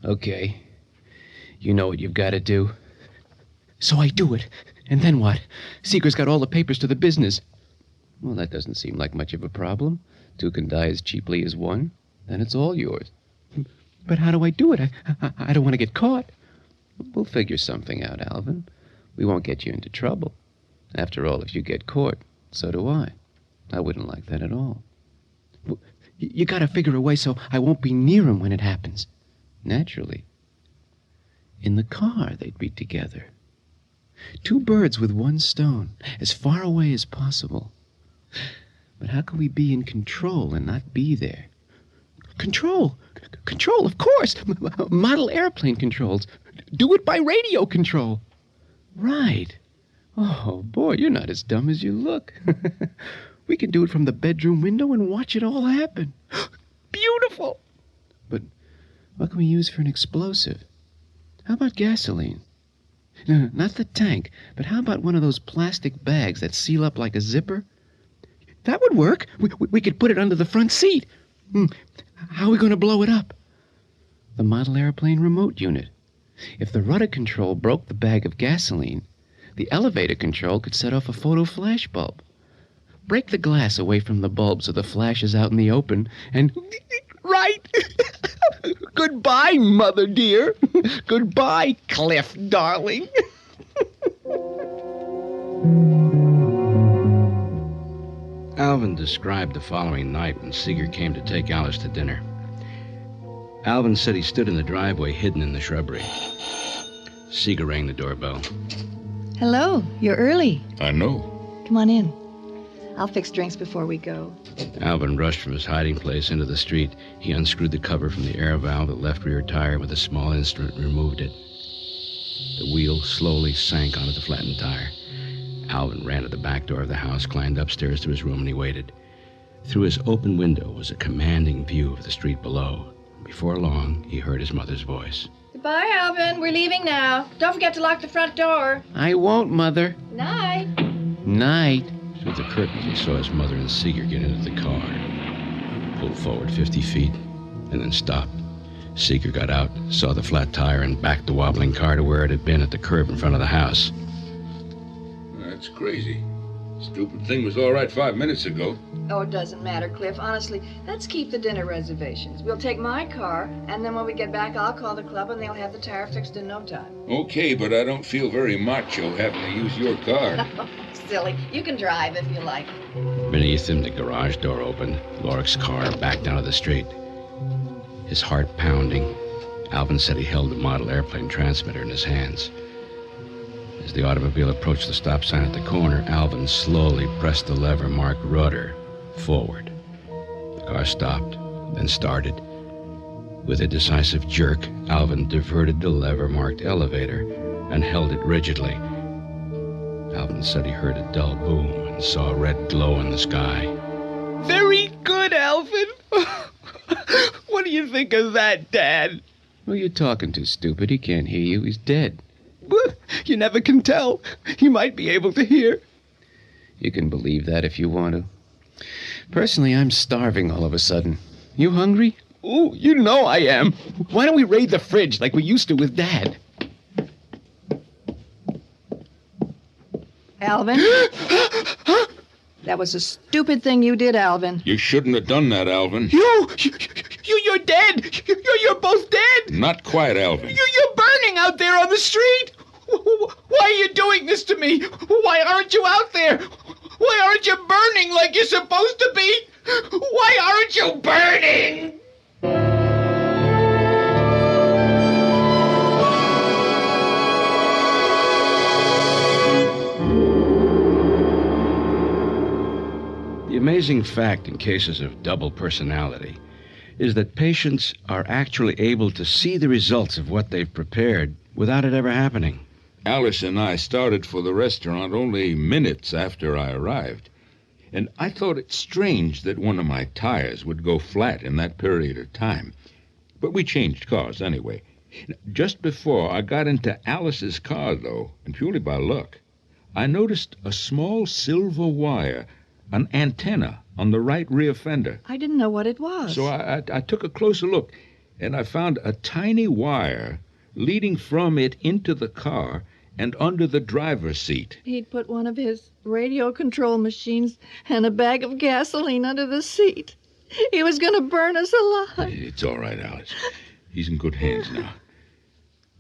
Okay. You know what you've got to do. So I do it. And then what? Seeger's got all the papers to the business. Well, that doesn't seem like much of a problem. Two can die as cheaply as one. Then it's all yours. But how do I do it? I don't want to get caught. We'll figure something out, Alvin. We won't get you into trouble. After all, if you get caught, so do I. I wouldn't like that at all. You got to figure a way so I won't be near him when it happens. Naturally. In the car, they'd be together. Two birds with one stone, as far away as possible. But how can we be in control and not be there? Control! Control, of course! Model airplane controls. Do it by radio control. Right. Oh, boy, you're not as dumb as you look. We can do it from the bedroom window and watch it all happen. Beautiful! But what can we use for an explosive? How about gasoline? No, not the tank, but how about one of those plastic bags that seal up like a zipper? That would work. We could put it under the front seat. How are we going to blow it up? The model airplane remote unit. If the rudder control broke the bag of gasoline, the elevator control could set off a photo flash bulb. Break the glass away from the bulb so the flash is out in the open, and... Right! Goodbye, Mother dear. Goodbye, Cliff, darling. Alvin described the following night when Seeger came to take Alice to dinner. Alvin said he stood in the driveway hidden in the shrubbery. Seeger rang the doorbell. Hello, you're early. I know. Come on in. I'll fix drinks before we go. Alvin rushed from his hiding place into the street. He unscrewed the cover from the air valve that left rear tire with a small instrument and removed it. The wheel slowly sank onto the flattened tire. Alvin ran to the back door of the house, climbed upstairs to his room, and he waited. Through his open window was a commanding view of the street below. Before long, he heard his mother's voice. Goodbye, Alvin. We're leaving now. Don't forget to lock the front door. I won't, Mother. Night. Night. Through the curtains, he saw his mother and Seeger get into the car. Pulled forward 50 feet, and then stopped. Seeger got out, saw the flat tire, and backed the wobbling car to where it had been at the curb in front of the house. That's crazy. Stupid thing was all right 5 minutes ago. Oh, it doesn't matter, Cliff. Honestly, let's keep the dinner reservations. We'll take my car, and then when we get back, I'll call the club, and they'll have the tire fixed in no time. Okay, but I don't feel very macho having to use your car. Silly. You can drive if you like. Beneath him, the garage door opened. Lorik's car backed down to the street. His heart pounding, Alvin said he held the model airplane transmitter in his hands. As the automobile approached the stop sign at the corner, Alvin slowly pressed the lever marked rudder forward. The car stopped, then started. With a decisive jerk, Alvin diverted the lever marked elevator and held it rigidly. Alvin said he heard a dull boom and saw a red glow in the sky. Very good, Alvin. What do you think of that, Dad? Who are you talking to, stupid? He can't hear you. He's dead. You never can tell. He might be able to hear. You can believe that if you want to. Personally, I'm starving all of a sudden. You hungry? Ooh, you know I am. Why don't we raid the fridge like we used to with Dad? Alvin? That was a stupid thing you did, Alvin. You shouldn't have done that, Alvin. You're dead. You're both dead. Not quite, Alvin. You're burning out there on the street. Why are you doing this to me? Why aren't you out there? Why aren't you burning like you're supposed to be? Why aren't you burning? The amazing fact in cases of double personality is that patients are actually able to see the results of what they've prepared without it ever happening. Alice and I started for the restaurant only minutes after I arrived, and I thought it strange that one of my tires would go flat in that period of time. But we changed cars anyway. Just before I got into Alice's car, though, and purely by luck, I noticed a small silver wire, an antenna, on the right rear fender. I didn't know what it was. So I took a closer look, and I found a tiny wire leading from it into the car and under the driver's seat. He'd put one of his radio control machines and a bag of gasoline under the seat. He was going to burn us alive. It's all right, Alice. He's in good hands now.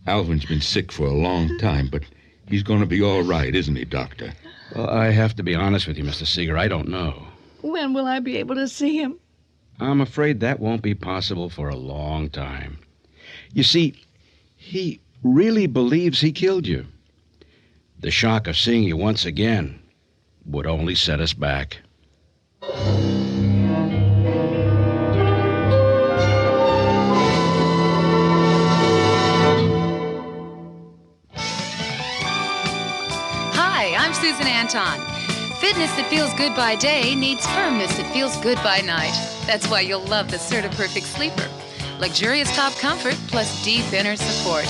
Alvin's been sick for a long time, but he's going to be all right, isn't he, Doctor? Well, I have to be honest with you, Mr. Seeger. I don't know. When will I be able to see him? I'm afraid that won't be possible for a long time. You see, he really believes he killed you. The shock of seeing you once again would only set us back. Hi, I'm Susan Anton. Fitness that feels good by day needs firmness that feels good by night. That's why you'll love the Serta Perfect Sleeper. Luxurious top comfort plus deep inner support.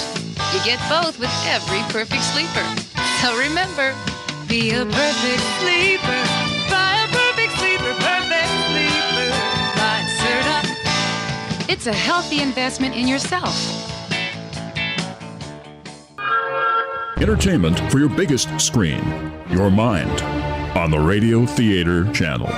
You get both with every perfect sleeper. So remember, be a perfect sleeper. Buy a perfect sleeper, perfect sleeper. Buy Serta. It's a healthy investment in yourself. Entertainment for your biggest screen, your mind, on the Radio Theater Channel.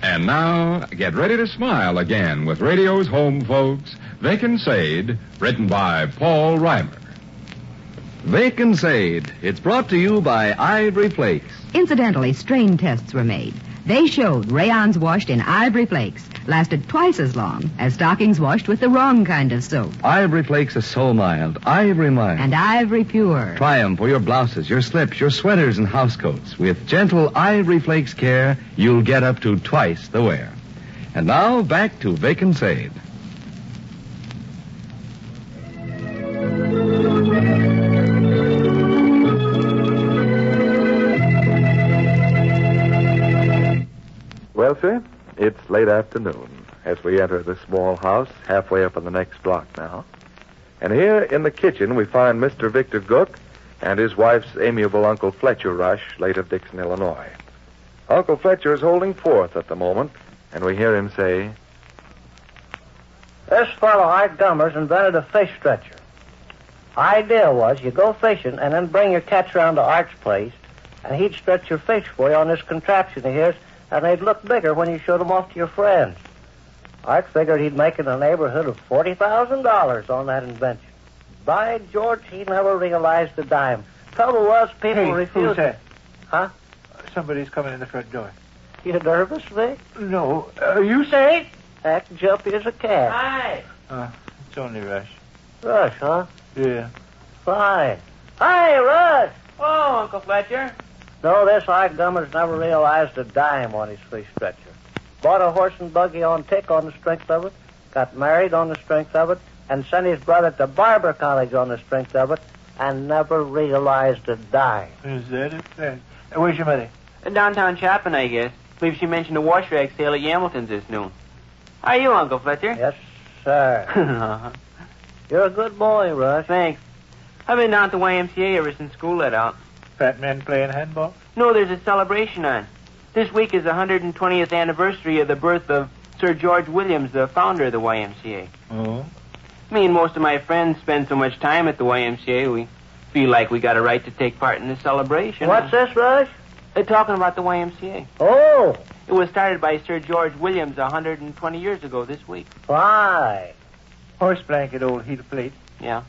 And now, get ready to smile again with radio's home folks, Vacansade, written by Paul Reimer. Vacansade. It's brought to you by Ivory Flakes. Incidentally, strain tests were made. They showed rayons washed in Ivory Flakes lasted twice as long as stockings washed with the wrong kind of soap. Ivory Flakes is so mild, ivory mild. And Ivory Pure. Try 'em for your blouses, your slips, your sweaters, and housecoats. With gentle Ivory Flakes care, you'll get up to twice the wear. And now, back to Vacansade. Well, sir, it's late afternoon as we enter the small house halfway up on the next block now. And here in the kitchen we find Mr. Victor Gook and his wife's amiable Uncle Fletcher Rush, late of Dixon, Illinois. Uncle Fletcher is holding forth at the moment, and we hear him say, "This fellow, Art Gummers, invented a fish stretcher. Idea was you go fishing and then bring your catch around to Art's place, and he'd stretch your fish for you on this contraption of his, and they'd look bigger when you showed them off to your friends. Art figured he'd make in the neighborhood of $40,000 on that invention. By George, he never realized a dime. Trouble was, people refused. Who's that? Huh? Somebody's coming in the front door. You nervous, Vic? No. You say? Act jumpy as a cat. Hi. It's only Rush. Rush, huh? Yeah. Fine. Hi, Rush. Oh, Uncle Fletcher. No, this Art Gummers never realized a dime on his fish stretcher. Bought a horse and buggy on tick on the strength of it, got married on the strength of it, and sent his brother to Barber College on the strength of it, and never realized a dime. Is that it? Where's your mother? Downtown shopping, I guess. Believe she mentioned the wash rag sale at Hamilton's this noon. How are you, Uncle Fletcher? Yes, sir. You're a good boy, Rush. Thanks. I've been down at the YMCA ever since school let out. Fat men playing handball? No, there's a celebration on. This week is the 120th anniversary of the birth of Sir George Williams, the founder of the YMCA. Oh? Me and most of my friends spend so much time at the YMCA, we feel like we got a right to take part in the celebration. What's this, Rush? They're talking about the YMCA. Oh! It was started by Sir George Williams 120 years ago this week. Why? Horse blanket, old heater plate. Yeah.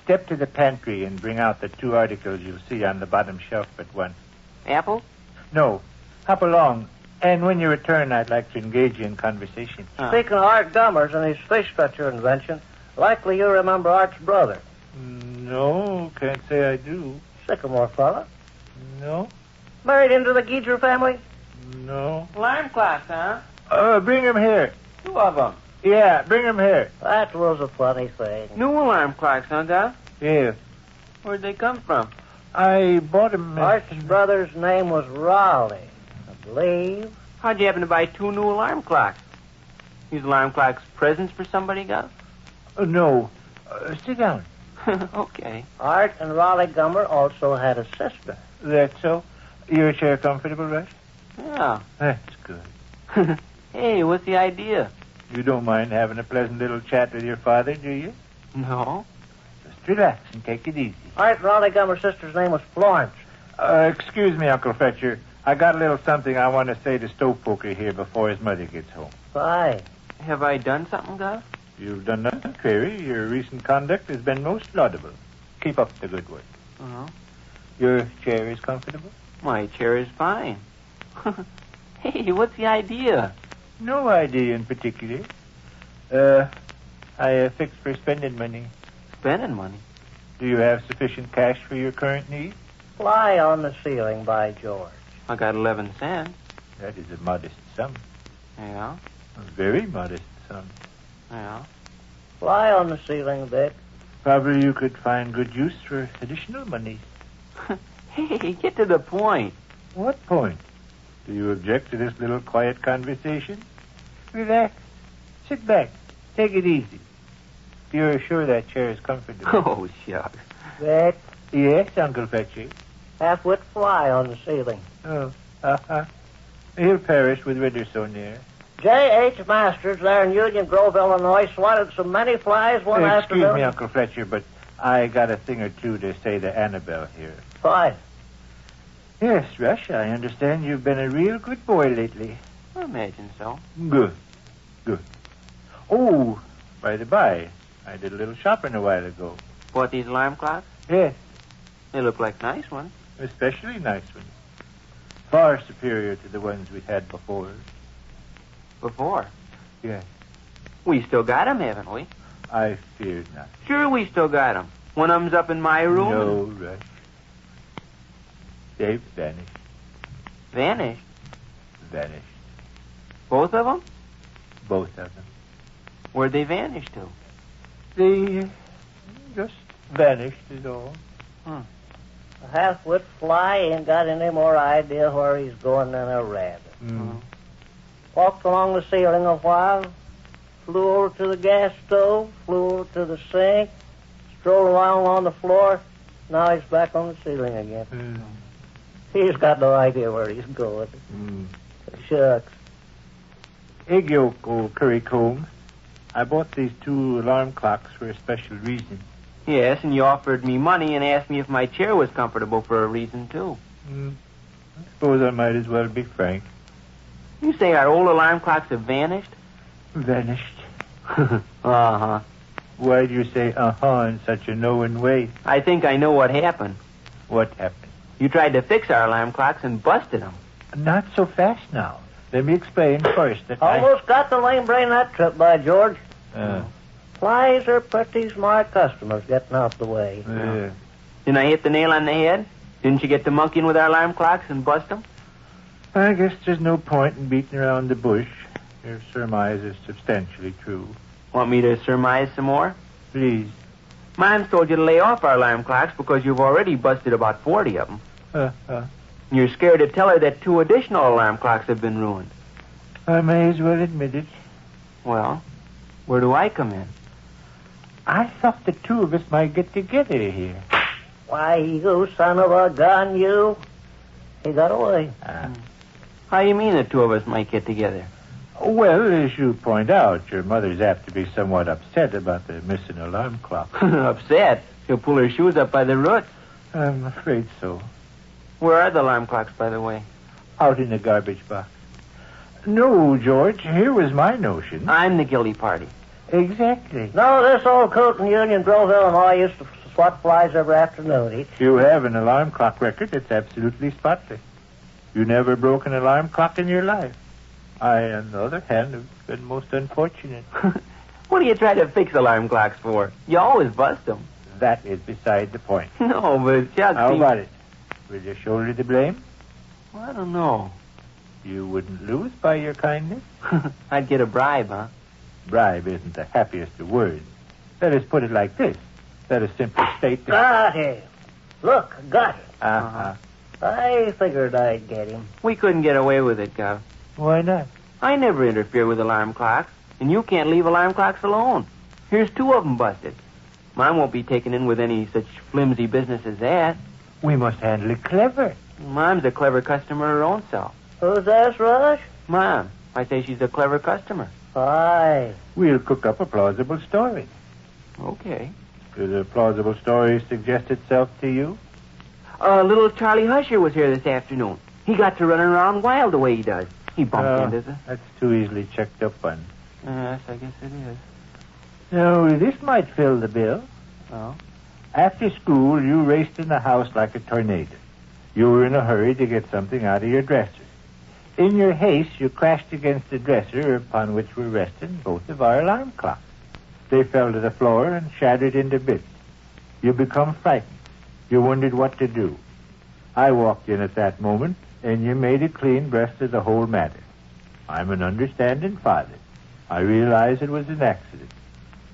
Step to the pantry and bring out the 2 articles you'll see on the bottom shelf at once. Apple? No. Hop along. And when you return, I'd like to engage you in conversation. Speaking of Art Gummers and his fish stretcher invention, likely you remember Art's brother. No, can't say I do. Sycamore fella. No. Married into the Geezer family? No. Alarm clocks, huh? Bring him here. 2 of them. Yeah, bring him here. That was a funny thing. New alarm clocks, huh, Doc? Yeah. Where'd they come from? I bought him. Art's brother's name was Raleigh, I believe. How'd you happen to buy 2 new alarm clocks? These alarm clocks presents for somebody, Gus? No. Sit down. Okay. Art and Raleigh Gummer also had a sister. That's so. Your chair comfortable, Rush? Yeah. That's good. Hey, what's the idea? You don't mind having a pleasant little chat with your father, do you? No. Just relax and take it easy. Art and Raleigh Gummer's sister's name was Florence. Excuse me, Uncle Fletcher. I got a little something I want to say to Stovepoker here before his mother gets home. Fine. Have I done something, Gus? You've done nothing, Query. Your recent conduct has been most laudable. Keep up the good work. Uh-huh. Your chair is comfortable? My chair is fine. Hey, what's the idea? No idea in particular. I fixed for spending money. Spending money? Do you have sufficient cash for your current needs? Fly on the ceiling, by George. I got 11 cents. That is a modest sum. Yeah? A very modest sum. Yeah. Fly on the ceiling, Vic. Probably you could find good use for additional money. Hey, get to the point. What point? Do you object to this little quiet conversation? Relax. Sit back. Take it easy. You're sure that chair is comfortable? Oh, shucks. Vic. Yes, Uncle Fletcher. Half-wit fly on the ceiling. Oh, He'll perish with winter so near. J.H. Masters there in Union Grove, Illinois, swatted so many flies one afternoon. Excuse me, Uncle Fletcher, but I got a thing or two to say to Annabelle here. Fine. Yes, Rush, I understand you've been a real good boy lately. I imagine so. Good. Oh, by the by, I did a little shopping a while ago. Bought these alarm clocks? Yes. They look like nice ones. Especially nice ones. Far superior to the ones we had before. Before? Yes. We still got them, haven't we? I feared not. Sure, we still got them. One of them's up in my room. No, Rush. They've vanished. Vanished? Vanished. Both of them? Both of them. Where'd they vanish to? They just vanished is all. A half-wit fly ain't got any more idea where he's going than a rabbit. Walked along the ceiling a while, flew over to the gas stove, flew over to the sink, strolled around on the floor. Now he's back on the ceiling again. He's got no idea where he's going. Shucks. Egg yolk, old currycomb. I bought these 2 alarm clocks for a special reason. Yes, and you offered me money and asked me if my chair was comfortable for a reason, too. I suppose I might as well be frank. You say our old alarm clocks have vanished? Vanished. Uh-huh. Why do you say uh-huh in such a knowing way? I think I know what happened. What happened? You tried to fix our alarm clocks and busted them. Not so fast now. Let me explain first that Almost got the lame brain that trip, by George. I... Flies are pretty smart customers getting out the way. Didn't I hit the nail on the head? Didn't you get to monkeying with our alarm clocks and bust them? I guess there's no point in beating around the bush. Your surmise is substantially true. Want me to surmise some more? Please. Mom's told you to lay off our alarm clocks because you've already busted about 40 of them. You're scared to tell her that 2 additional alarm clocks have been ruined. I may as well admit it. Well, where do I come in? I thought the 2 of us might get together here. Why, you son of a gun, you. He got away. How you mean the 2 of us might get together? Well, as you point out, your mother's apt to be somewhat upset about the missing alarm clock. Upset? She'll pull her shoes up by the roots. I'm afraid so. Where are the alarm clocks, by the way? Out in the garbage box. No, George, here was my notion. I'm the guilty party. Exactly. No, this old coot in Union Grove, Illinois used to swat flies every afternoon. You have an alarm clock record that's absolutely spotless. You never broke an alarm clock in your life. I, on the other hand, have been most unfortunate. What do you try to fix alarm clocks for? You always bust them. That is beside the point. No, but just... How about it? Will you shoulder the blame? Well, I don't know. You wouldn't lose by your kindness? I'd get a bribe, huh? Bribe isn't the happiest of words. Let us put it like this. Let us simply state that... Got him. Look, got him. Uh-huh. I figured I'd get him. We couldn't get away with it, Gov. Why not? I never interfere with alarm clocks, and you can't leave alarm clocks alone. Here's 2 of them busted. Mine won't be taken in with any such flimsy business as that. We must handle it clever. Mom's a clever customer her own self. Who's that, Rush? Mom. I say she's a clever customer. Aye. We'll cook up a plausible story. Okay. Does a plausible story suggest itself to you? Little Charlie Husher was here this afternoon. He got to running around wild the way he does. He bumped into the... That's too easily checked up on. Yes, I guess it is. No, this might fill the bill. Oh? After school, you raced in the house like a tornado. You were in a hurry to get something out of your dresser. In your haste, you crashed against the dresser upon which were resting both of our alarm clocks. They fell to the floor and shattered into bits. You become frightened. You wondered what to do. I walked in at that moment, and you made a clean breast of the whole matter. I'm an understanding father. I realize it was an accident.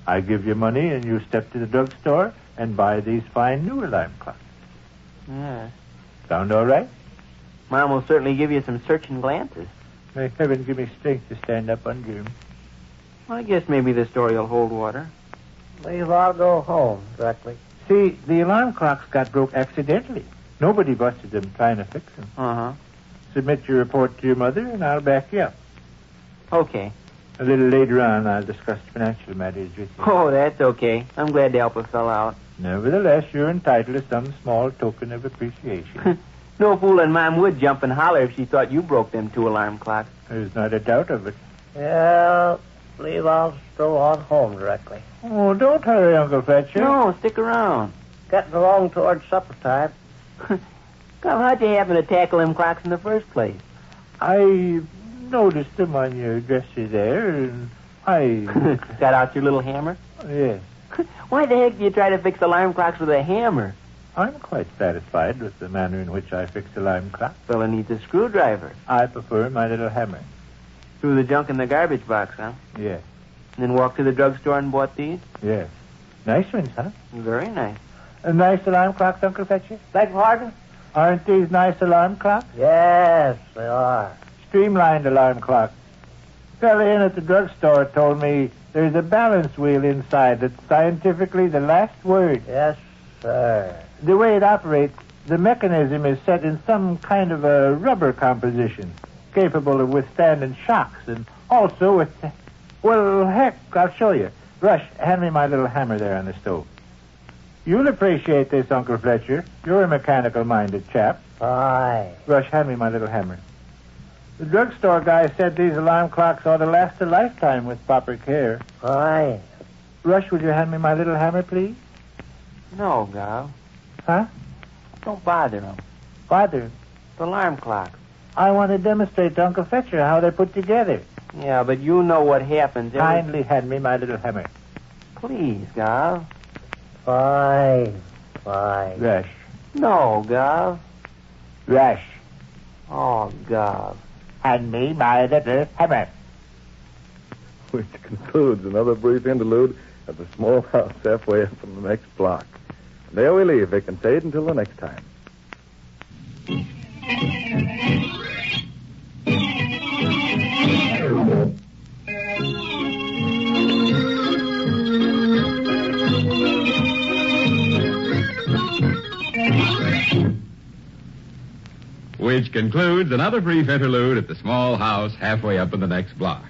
I give you money, and you step to the drugstore and buy these fine new alarm clocks. Yes. Sound all right? Mom will certainly give you some searching glances. May heaven give me strength to stand up under him. I guess maybe the story will hold water. Leave, I'll go home directly. See, the alarm clocks got broke accidentally. Nobody busted them trying to fix them. Uh-huh. Submit your report to your mother, and I'll back you up. Okay. A little later on, I'll discuss financial matters with you. Oh, that's okay. I'm glad to help a fellow out. Nevertheless, you're entitled to some small token of appreciation. No fooling Mom would jump and holler if she thought you broke them 2 alarm clocks. There's not a doubt of it. Yeah, leave, I'll stroll on home directly. Oh, don't hurry, Uncle Fletcher. No, stick around. Getting along towards supper time. How'd you happen to tackle them clocks in the first place? I noticed them on your dresser there, and I... Got out your little hammer? Yes. Why the heck do you try to fix alarm clocks with a hammer? I'm quite satisfied with the manner in which I fix alarm clocks. Fella needs a screwdriver. I prefer my little hammer. Threw the junk in the garbage box, huh? Yes. And then walked to the drugstore and bought these? Yes. Nice ones, huh? Very nice. Nice alarm clocks, Uncle Fletcher? Beg pardon? Aren't these nice alarm clocks? Yes, they are. Streamlined alarm clocks. Fella in at the drugstore told me there's a balance wheel inside that's scientifically the last word. Yes, sir. The way it operates, the mechanism is set in some kind of a rubber composition, capable of withstanding shocks, and also with... Well, heck, I'll show you. Rush, hand me my little hammer there on the stove. You'll appreciate this, Uncle Fletcher. You're a mechanical-minded chap. Aye. Rush, hand me my little hammer. The drugstore guy said these alarm clocks ought to last a lifetime with proper care. Aye. Rush, will you hand me my little hammer, please? No, Gov. Huh? Don't bother him. Bother? The alarm clocks. I want to demonstrate to Uncle Fletcher how they're put together. Yeah, but you know what happens. Kindly hand me my little hammer. Please, Gov. Fine. Fine. Rush. No, Gov. Rush. Oh, Gov. Hand me my little hammer. Which concludes another brief interlude at the small house halfway up from the next block. And there we leave Vic and Sade until the next time. Which concludes another brief interlude at the small house halfway up in the next block.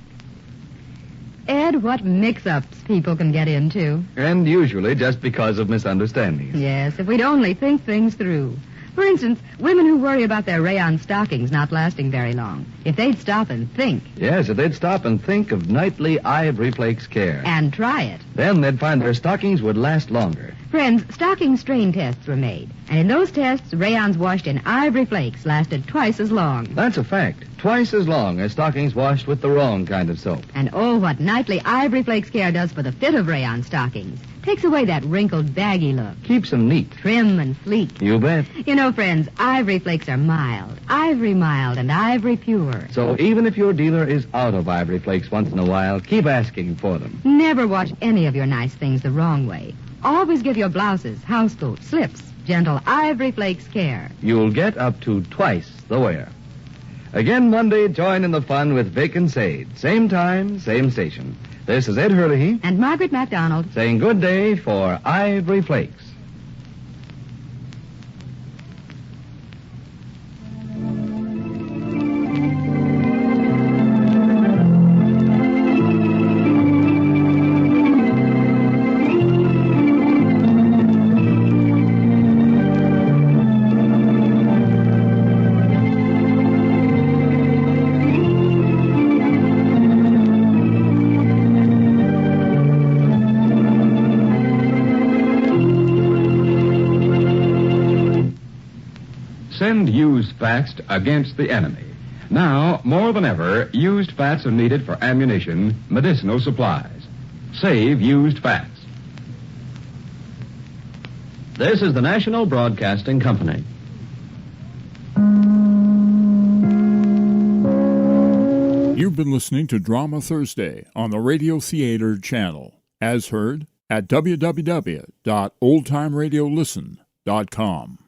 Ed, what mix-ups people can get into. And usually just because of misunderstandings. Yes, if we'd only think things through. For instance, women who worry about their rayon stockings not lasting very long. If they'd stop and think. Yes, if they'd stop and think of nightly Ivory Flakes Care. And try it. Then they'd find their stockings would last longer. Friends, stocking strain tests were made, and in those tests, rayons washed in ivory flakes lasted twice as long. That's a fact. Twice as long as stockings washed with the wrong kind of soap. And oh, what nightly Ivory Flakes care does for the fit of rayon stockings. Takes away that wrinkled, baggy look. Keeps them neat. Trim and sleek. You bet. You know, friends, Ivory Flakes are mild, and ivory pure. So even if your dealer is out of Ivory Flakes once in a while, keep asking for them. Never wash any of your nice things the wrong way. Always give your blouses, housecoats, slips, gentle Ivory Flakes care. You'll get up to twice the wear. Again Monday, join in the fun with Vic and Sade. Same time, same station. This is Ed Hurley and Margaret MacDonald saying good day for Ivory Flakes. Send used fats against the enemy. Now, more than ever, used fats are needed for ammunition, medicinal supplies. Save used fats. This is the National Broadcasting Company. You've been listening to Drama Thursday on the Radio Theater channel, as heard at www.oldtimeradiolisten.com.